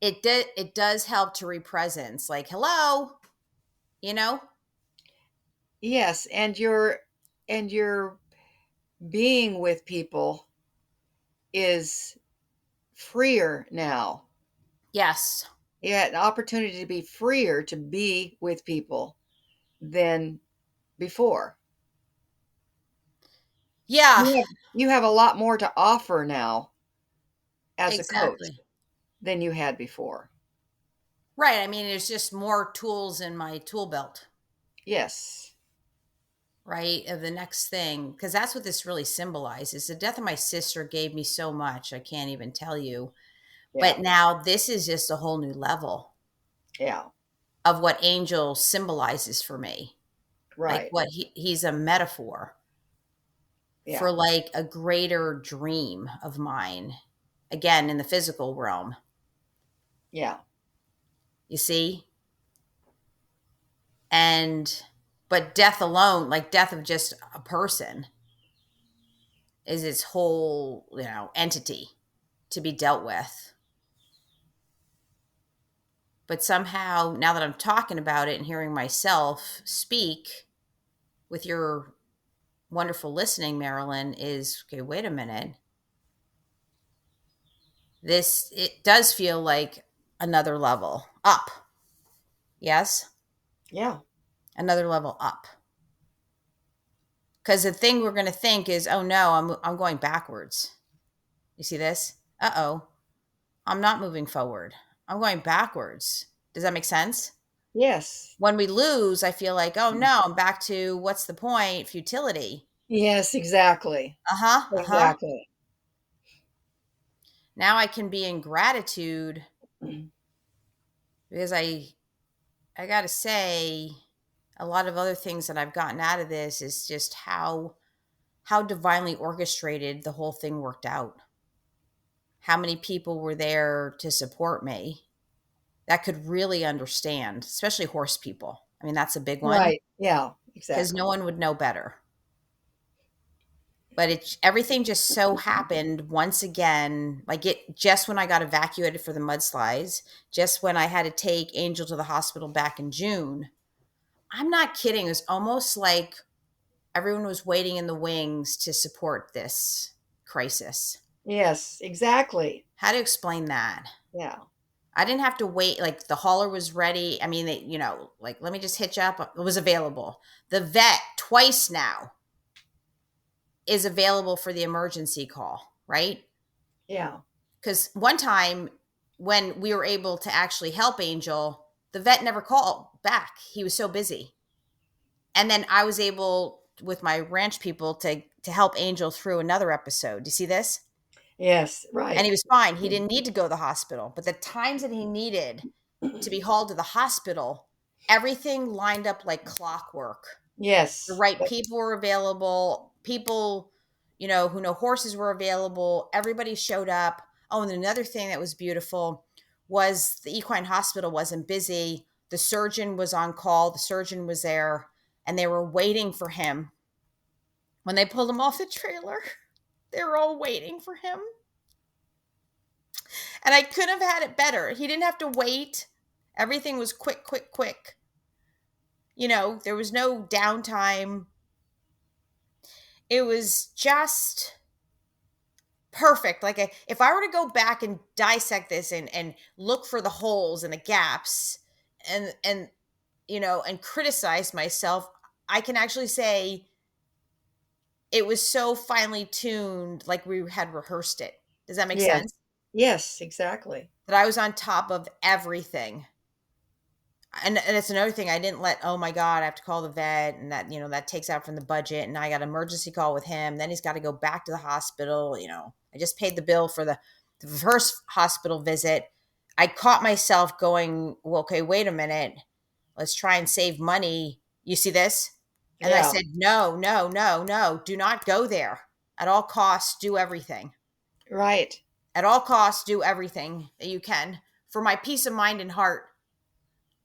It does help to represence, like, hello, you know? Yes, and your being with people is freer now. Yes. You had an opportunity to be freer to be with people than before. Yeah, You have a lot more to offer now as a coach exactly. than you had before. Right. I mean, there's just more tools in my tool belt, Yes. right? Of the next thing. Because that's what this really symbolizes. The death of my sister gave me so much. I can't even tell you. Yeah. But now this is just a whole new level Yeah. of what angel symbolizes for me. Like Right. what he's a metaphor for Yeah. like a greater dream of mine. Again, in the physical realm. Yeah. You see? And but death alone, like death of just a person, is its whole, entity to be dealt with. But somehow, now that I'm talking about it and hearing myself speak with your wonderful listening, Marilyn, is okay, wait a minute. This, it does feel like another level up. Yes? Yeah. Another level up. Because the thing we're going to think is, oh no, I'm going backwards. You see this? Uh oh. I'm not moving forward. I'm going backwards. Does that make sense? Yes. When we lose, I feel like, oh no, I'm back to what's the point? Futility. Yes, exactly. Uh huh. Uh huh. Exactly. Now I can be in gratitude because I got to say, a lot of other things that I've gotten out of this is just how divinely orchestrated the whole thing worked out. How many people were there to support me that could really understand, especially horse people. I mean, that's a big one Right. Yeah, because no exactly. one would know better. But everything just so happened once again, like it just when I got evacuated for the mudslides, just when I had to take Angel to the hospital back in June. I'm not kidding. It was almost like everyone was waiting in the wings to support this crisis. Yes, exactly. How to explain that? Yeah. I didn't have to wait. Like the hauler was ready. I mean, they, like, let me just hitch up. It was available. The vet twice now is available for the emergency call, right? Yeah. Because one time when we were able to actually help Angel, the vet never called back. He was so busy. And then I was able with my ranch people to help Angel through another episode. Do you see this? Yes, And he right. was fine. He didn't need to go to the hospital. But the times that he needed to be hauled to the hospital, everything lined up like clockwork. The Yes. right people were available. People, who know horses were available. Everybody showed up. Oh, and another thing that was beautiful was the equine hospital wasn't busy. The surgeon was on call. The surgeon was there, and they were waiting for him. When they pulled him off the trailer, they were all waiting for him. And I could have had it better. He didn't have to wait. Everything was quick, quick, quick. There was no downtime. It was just perfect. Like if I were to go back and dissect this and look for the holes and the gaps and criticize myself, I can actually say it was so finely tuned, like we had rehearsed it. Does that make Yes. sense? Yes, exactly. That I was on top of everything. And it's another thing, I didn't let, oh my god, I have to call the vet, and that takes out from the budget, and I got an emergency call with him, then he's got to go back to the hospital. I just paid the bill for the first hospital visit. I caught myself going, well, okay, wait a minute, let's try and save money. You see this? And I Yeah. said, no, no, no, no, do not go there. At all costs, do everything. Right. At all costs, do everything that you can for my peace of mind and heart.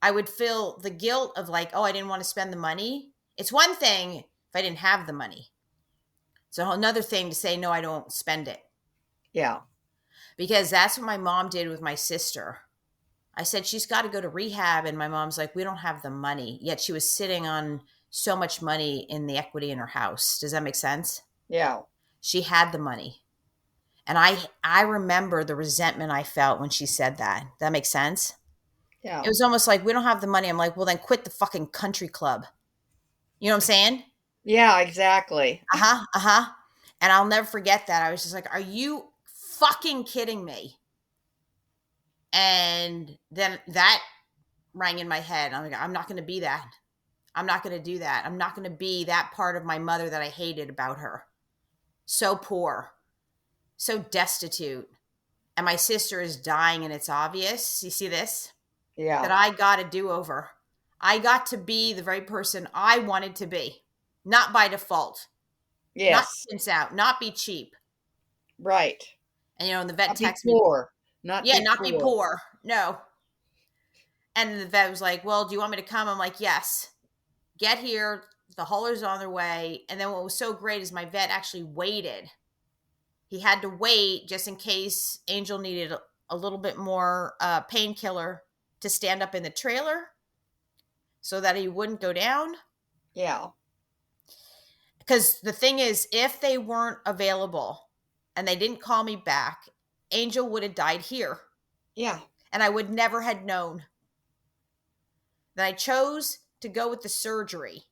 I would feel the guilt of like, oh, I didn't want to spend the money. It's one thing if I didn't have the money. It's another thing to say, no, I don't spend it. Yeah. Because that's what my mom did with my sister. I said, she's got to go to rehab. And my mom's like, we don't have the money. Yet she was sitting on so much money in the equity in her house. Does that make sense? Yeah. She had the money. And I remember the resentment I felt when she said that. That makes sense? It Yeah. was almost like, we don't have the money. I'm like, well, then quit the fucking country club. You know what I'm saying? Yeah, exactly. Uh-huh, uh-huh. And I'll never forget that. I was just like, are you fucking kidding me? And then that rang in my head. I'm like, I'm not going to be that. I'm not going to do that. I'm not going to be that part of my mother that I hated about her. So poor, so destitute. And my sister is dying, and it's obvious. You see this? That Yeah. I got a do over. I got to be the very person I wanted to be, not by default, not Yes. chintz out, not be cheap. Right. And the vet Not be texted me, poor. Not yeah, be not be poor. poor. No. And the vet was like, well, do you want me to come? I'm like, yes. Get here. The haulers on their way. And then what was so great is my vet actually waited. He had to wait just in case Angel needed a little bit more painkiller to stand up in the trailer so that he wouldn't go down. Yeah. Because the thing is, if they weren't available and they didn't call me back, Angel would have died here. Yeah. And I would never had known that I chose to go with the surgery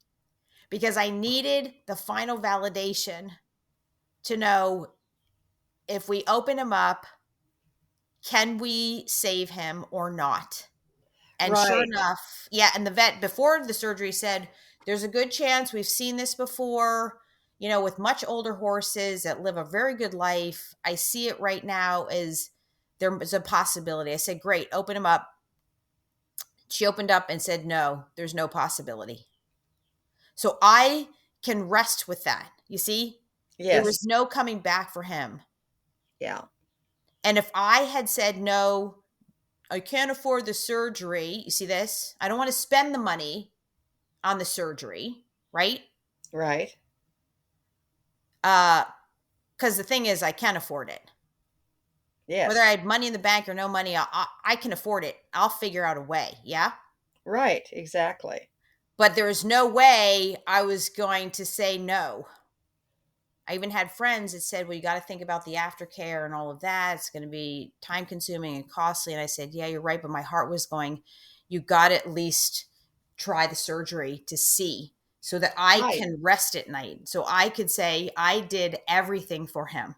because I needed the final validation to know if we open him up, can we save him or not? And sure Right. enough, yeah. And the vet before the surgery said, there's a good chance we've seen this before, with much older horses that live a very good life. I see it right now as there is a possibility. I said, great, open him up. She opened up and said, no, there's no possibility. So I can rest with that. You see, there was Yes. no coming back for him. Yeah. And if I had said, no, I can't afford the surgery, you see this? I don't want to spend the money on the surgery, right? Right. Because the thing is, I can afford it. Whether I Yes. had money in the bank or no money, I can afford it. I'll figure out a way. Yeah. Right. Exactly. But there was no way I was going to say no. I even had friends that said, well, you got to think about the aftercare and all of that. It's going to be time consuming and costly. And I said, yeah, you're right. But my heart was going, you got to at least try the surgery to see so that I Right. can rest at night. So I could say I did everything for him.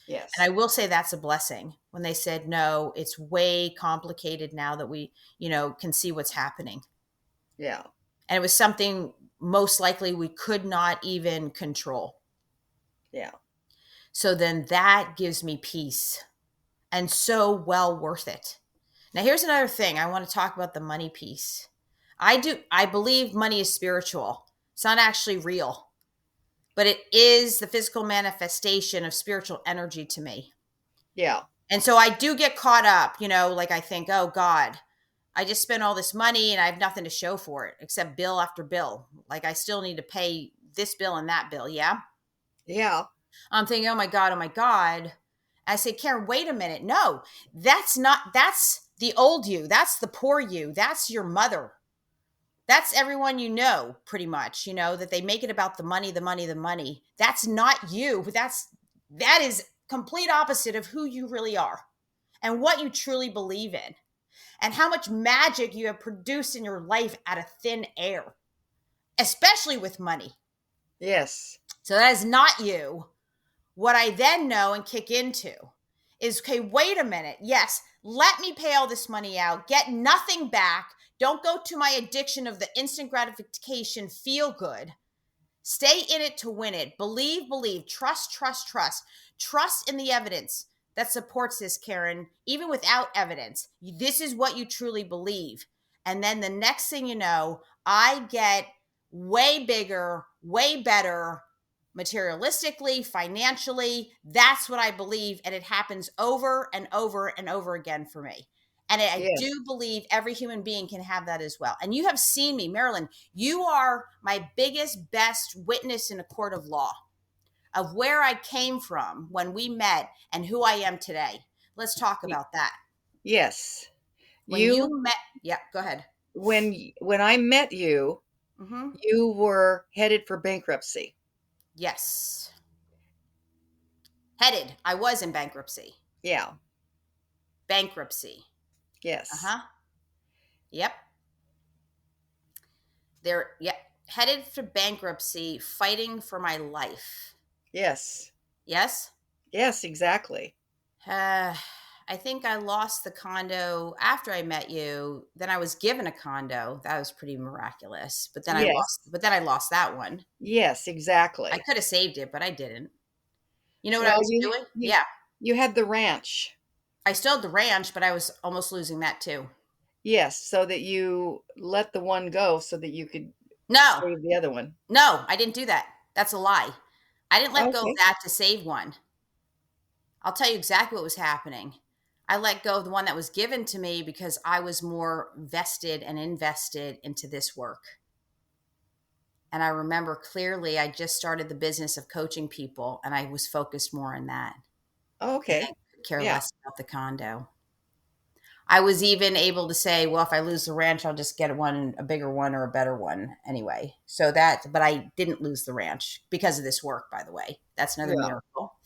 And I Yes. will say that's a blessing when they said, no, it's way complicated now that we, can see what's happening. Yeah. And it was something most likely we could not even control. Yeah. So then that gives me peace and so well worth it. Now, here's another thing I want to talk about the money piece. I believe money is spiritual. It's not actually real, but it is the physical manifestation of spiritual energy to me. Yeah. And so I do get caught up, like I think, oh God, I just spent all this money and I have nothing to show for it except bill after bill. Like I still need to pay this bill and that bill. Yeah. Yeah. I'm thinking, oh my God, oh my God. I say, Karen, wait a minute. No, that's the old you. That's the poor you. That's your mother. That's everyone pretty much, that they make it about the money, the money, the money. That's not you. That is complete opposite of who you really are and what you truly believe in and how much magic you have produced in your life out of thin air, especially with money. Yes. So that is not you. What I then know and kick into is, okay, wait a minute. Yes, let me pay all this money out, get nothing back. Don't go to my addiction of the instant gratification, feel good. Stay in it to win it. Believe, trust, trust, trust. Trust in the evidence that supports this, Karen, even without evidence. This is what you truly believe. And then the next thing you know, I get way bigger, way better materialistically, financially. That's what I believe. And it happens over and over and over again for me. And I Yes. do believe every human being can have that as well. And you have seen me, Marilyn. You are my biggest, best witness in a court of law of where I came from when we met and who I am today. Let's talk Y- about that. Yes. When You you met, yeah, go ahead. when I met you, Mm-hmm. you were headed for bankruptcy. Yes. Headed. I was in bankruptcy. Yeah. Bankruptcy. Uh Yes. huh. Yep. They're, yep. Headed for bankruptcy, fighting for my life. Yes. Yes. Yes, exactly. Uh, I think I lost the condo after I met you. Then I was given a condo. That was pretty miraculous. But then I Yes. lost. But then I lost that one. Yes, I exactly. could have saved it, but I didn't. You know what I Well, was doing? you Yeah, you had the ranch. I still had the ranch, but I was almost losing that too. Yes, so that you let the one go so that you could No, save the other one. no, I didn't do that. That's a lie. I didn't let go of Okay. that to save one. I'll tell you exactly what was happening. I let go of the one that was given to me because I was more vested and invested into this work. And I remember clearly I just started the business of coaching people and I was focused more on that. And I Okay. could care Yeah. less about the condo. I was even able to say, well, if I lose the ranch, I'll just get a bigger one or a better one anyway. But I didn't lose the ranch because of this work, by the way. That's another Yeah. miracle.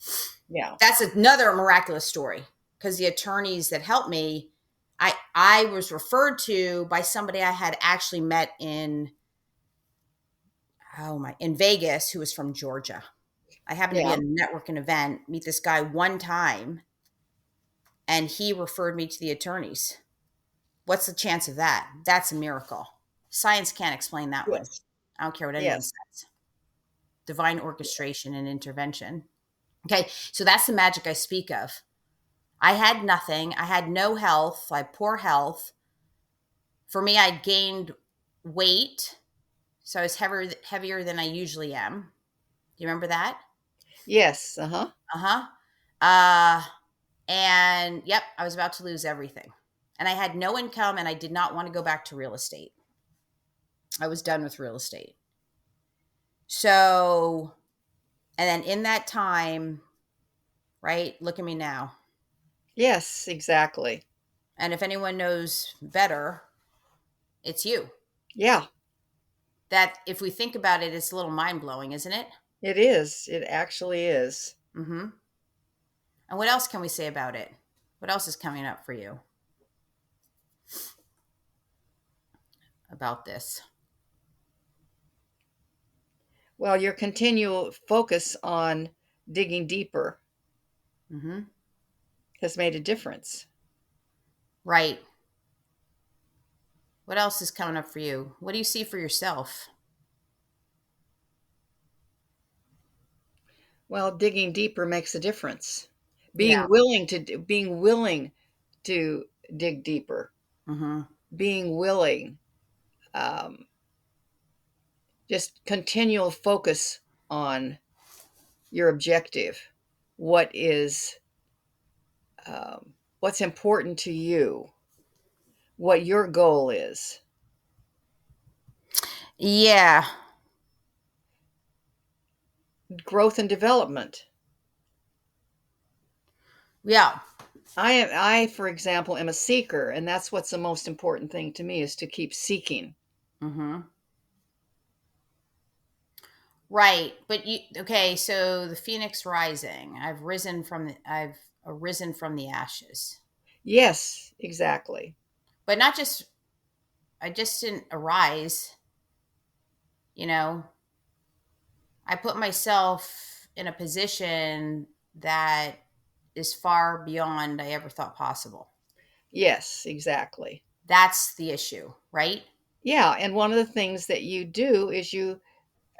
Yeah. That's another miraculous story because the attorneys that helped me, I was referred to by somebody I had actually met in Vegas who was from Georgia. I happened to be Yeah. at a networking event, meet this guy one time, and he referred me to the attorneys. What's the chance of that? That's a miracle. Science can't explain that one. Yes. I don't care what anyone Yes. says. Divine orchestration and intervention. Okay, so that's the magic I speak of. I had nothing. I had no health. I had poor health. For me, I gained weight. So I was heavier than I usually am. Do you remember that? Yes. Uh-huh. Uh-huh. Uh and yep, I was about to lose everything. And I had no income and I did not want to go back to real estate. I was done with real estate. So, And then in that time, right, look at me now. Yes, exactly. And if anyone knows better, it's you. Yeah, That if we think about it, it's a little mind blowing, isn't it? it is. It actually is. Mm-hmm. And what else can we say about it? What else is coming up for you about this? Well, your continual focus on digging deeper Mm-hmm. has made a difference. Right. What else is coming up for you? What do you see for yourself? Well, digging deeper makes a difference. Yeah. Being willing to dig deeper, Mm-hmm. being willing, um, just continual focus on your objective. What is what's important to you? What your goal is? Yeah. Growth and development. Yeah. For example, am a seeker, and that's what's the most important thing to me is to keep seeking. Mm-hmm. Right. But you okay, so the phoenix rising. I've arisen from the ashes. Yes, exactly. But not just I just didn't arise, you know. I put myself in a position that is far beyond I ever thought possible. Yes, exactly. That's the issue, right? Yeah, and one of the things that you do is you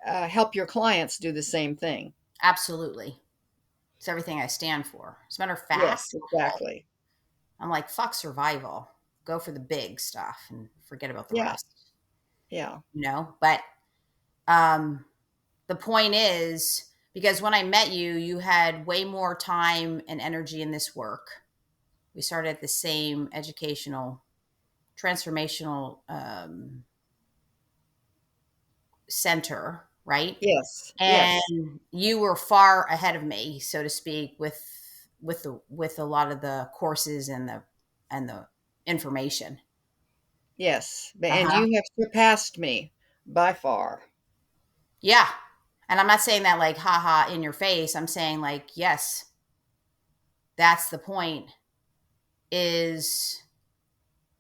help your clients do the same thing. Absolutely. It's everything I stand for. As a matter of Yes, fact, exactly. I'm like, fuck survival. Go for the big stuff and forget about the Yeah, rest, yeah, But um, the point is, because when I met you, you had way more time and energy in this work. We started at the same educational, transformational center, right? yes, yes, And you were far ahead of me, so to speak, with a lot of the courses and the information. yes. Uh And huh. you have surpassed me by far. Yeah, and I'm not saying that like haha in your face. I'm saying like yes, that's the point. Is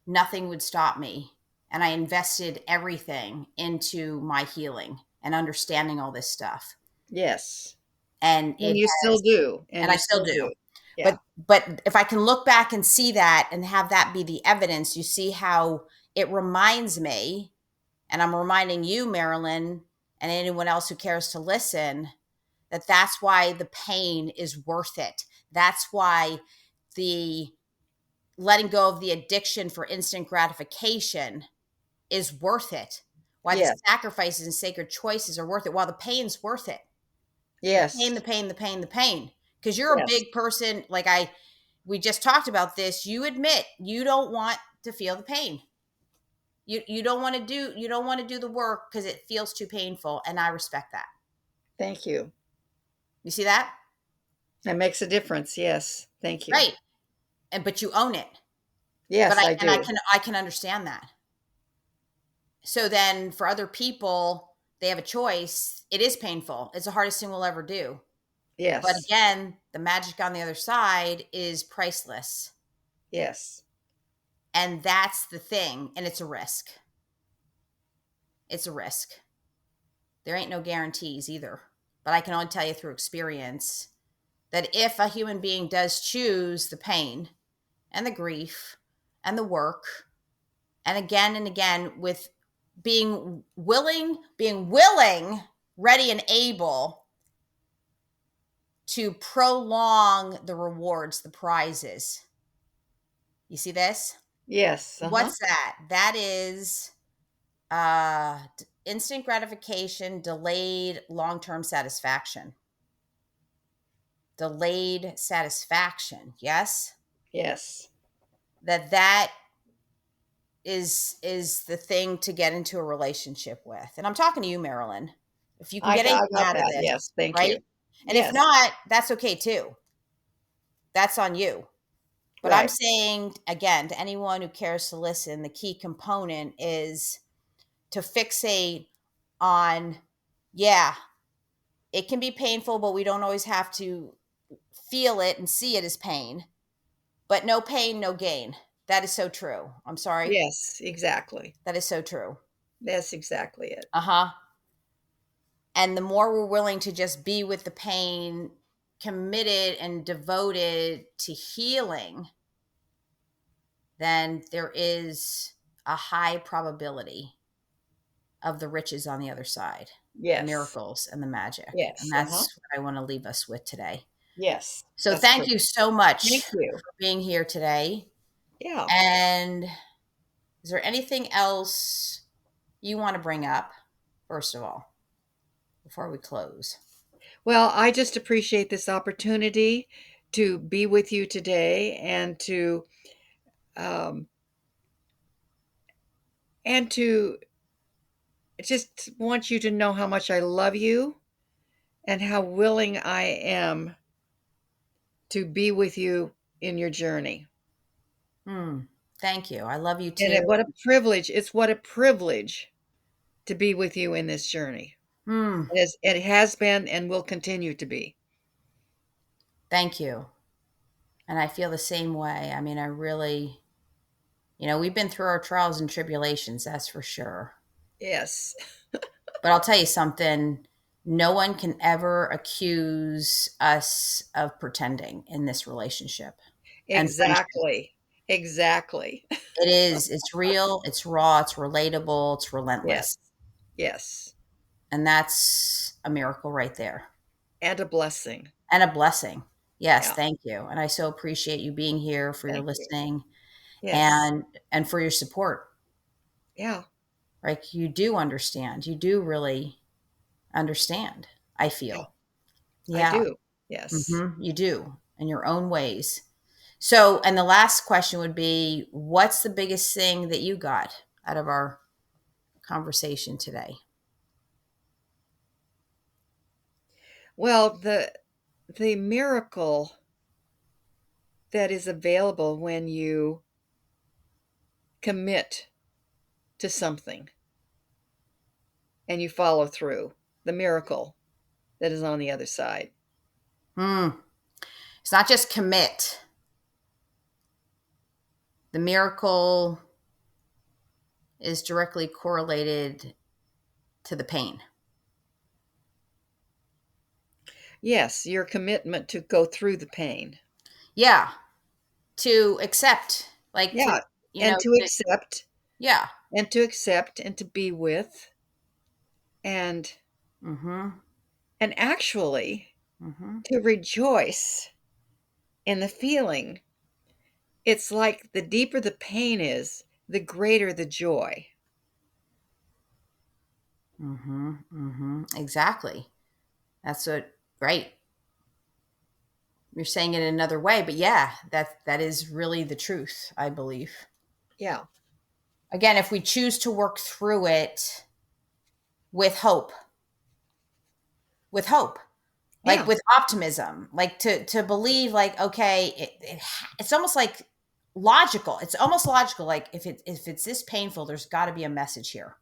nothing would stop me, and I invested everything into my healing and understanding all this stuff, Yes. and And it you still has, do. And and I you still still do. do. Yeah. But if I can look back and see that and have that be the evidence, you see how it reminds me, and I'm reminding you, Marilyn, and anyone else who cares to listen, that that's why the pain is worth it. That's why the letting go of the addiction for instant gratification is worth it. Why the Yes. sacrifices and sacred choices are worth it. While the pain's worth it. The pain, the Yes. pain, the pain, the pain. Because you're a Yes. big person. We just talked about this. You admit you don't want to feel the pain. You don't want to do the work because it feels too painful, and I respect that. Thank you. You see that? That makes a difference. Yes. Thank you. Right. And but you own it. But Yes, I I and do. I can understand that. So then for other people, they have a choice. It is painful. It's the hardest thing we'll ever do. But Yes. again, the magic on the other side is priceless. Yes. And that's the thing. And it's a risk. It's a risk. There ain't no guarantees either. But I can only tell you through experience that if a human being does choose the pain and the grief and the work, and again, with being willing, ready, and able to prolong the rewards, the prizes. You see this? Yes. Uh-huh. What's that? That is uh, instant gratification, delayed long term satisfaction. Delayed satisfaction. Yes, Yes. that is the thing to get into a relationship with. And I'm talking to you, Marilyn. If you can get I anything got out of that. this, Yes. Thank right? you. And if Yes. not, that's okay too. That's on you. But I'm Right. saying, again, to anyone who cares to listen, the key component is to fixate on, yeah, it can be painful, but we don't always have to feel it and see it as pain. But no pain, no gain. That is so true. I'm sorry. Yes, exactly. That is so true. That's exactly it. Uh huh. And the more we're willing to just be with the pain, committed and devoted to healing, then there is a high probability of the riches on the other side, the Yes. miracles and the magic. And Yes. Uh-huh. that's what I want to leave us with today. Yes. So That's thank you perfect. so Thank much you. for being here today. Yeah. And is there anything else you want to bring up, first of all, before we close? Well, I just appreciate this opportunity to be with you today um, and to just want you to know how much I love you and how willing I am to be with you in your journey. Hmm. Thank you. I love you And too. what a privilege. It's what a privilege to be with you in this journey. Hmm. As it has been and will continue to be. Thank you. And I feel the same way. I mean, I really, we've been through our trials and tribulations, that's for sure. Yes, But I'll tell you something, no one can ever accuse us of pretending in this relationship and friendship. exactly. Exactly. It is, it's real, it's raw, it's relatable, it's Yes. relentless. Yes. And that's a miracle right there. And a blessing. And a blessing. Yes, Yeah. thank you. And I so appreciate you being here, for your Thank you. listening, Yes. and for your support. Yeah. Like, you do understand. You do really understand, I Yeah. feel. I Yeah. do. Yes. You do, in your own ways. So, and the last question would be, what's the biggest thing that you got out of our conversation today? Well, the miracle that is available when you commit to something and you follow through, the miracle that is on the other side. Hmm. It's not just commit. The miracle is directly correlated to the pain. Yes, your commitment to go through the pain. Yeah. To accept, like to, Yeah, and to to, accept yeah. and to be with and Mm-hmm. actually Mm-hmm. to rejoice in the feeling. It's like the deeper the pain is, the greater the joy. Mm-hmm. Mm-hmm. Exactly. That's what, right. You're saying it another way, but yeah, that is really the truth, I believe. Yeah. Again, if we choose to work through it with hope, with hope, like Yeah. with optimism, like to believe, like, okay, it's almost like logical. It's almost logical. Like, if it's this painful, there's got to be a message here.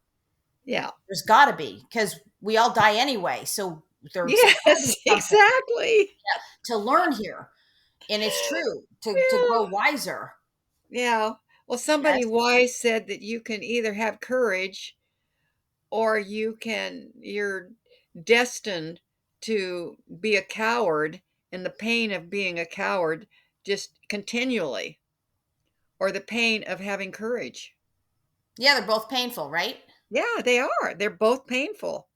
Yeah. There's got to be, because we all die anyway. So there's got to be Yes, something exactly. to learn here, and it's true, to Yeah. grow wiser. Yeah. Well, somebody Yes. wise said that you can either have courage or you're destined to be a coward and the pain of being a coward just continually, or the pain of having courage. Yeah, they're both painful, right? Yeah, they are. They're both painful.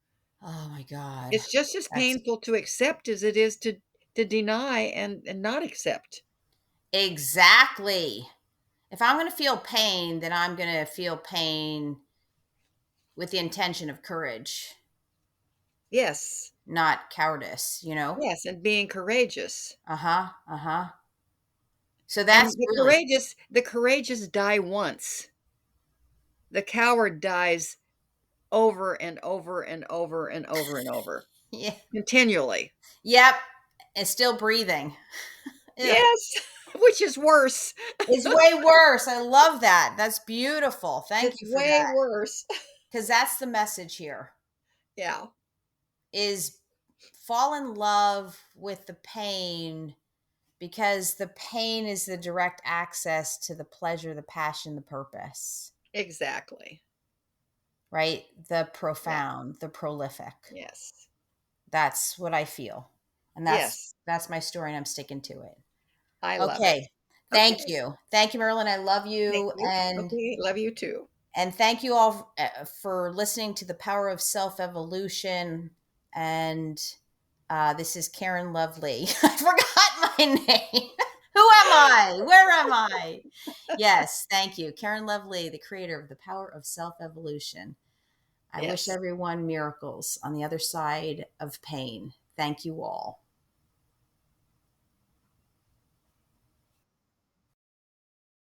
Oh my God. It's just as That's painful to accept as it is to deny and not accept. exactly. If I'm going to feel pain, then I'm going to feel pain with the intention of courage, Yes. not cowardice. Yes, and being courageous. Uh huh. Uh huh. So And that's really, the courageous die once. The coward dies over and over and over and over and over. Yeah. continually. Yep. And still breathing. Ew. Yes, which is worse. It's way worse. I love that. That's beautiful. Thank It's you for way that. worse. Because that's the message here Yeah, is fall in love with the pain because the pain is the direct access to the pleasure, the passion, the purpose, exactly. right? The Yeah, profound, the prolific. yes. That's what I feel. And Yes, that's my story and I'm sticking to it. I love it. Okay. Thank Okay, you. Thank you, Marilyn. I love thank you. you. Okay, love you too. And thank you all for listening to the power of self evolution. And this is Karen Lovely. I forgot my name. Who am I? Where am I? Yes, thank you. Karen Lovely, the creator of the power of self evolution. I wish Yes. everyone miracles on the other side of pain. Thank you all.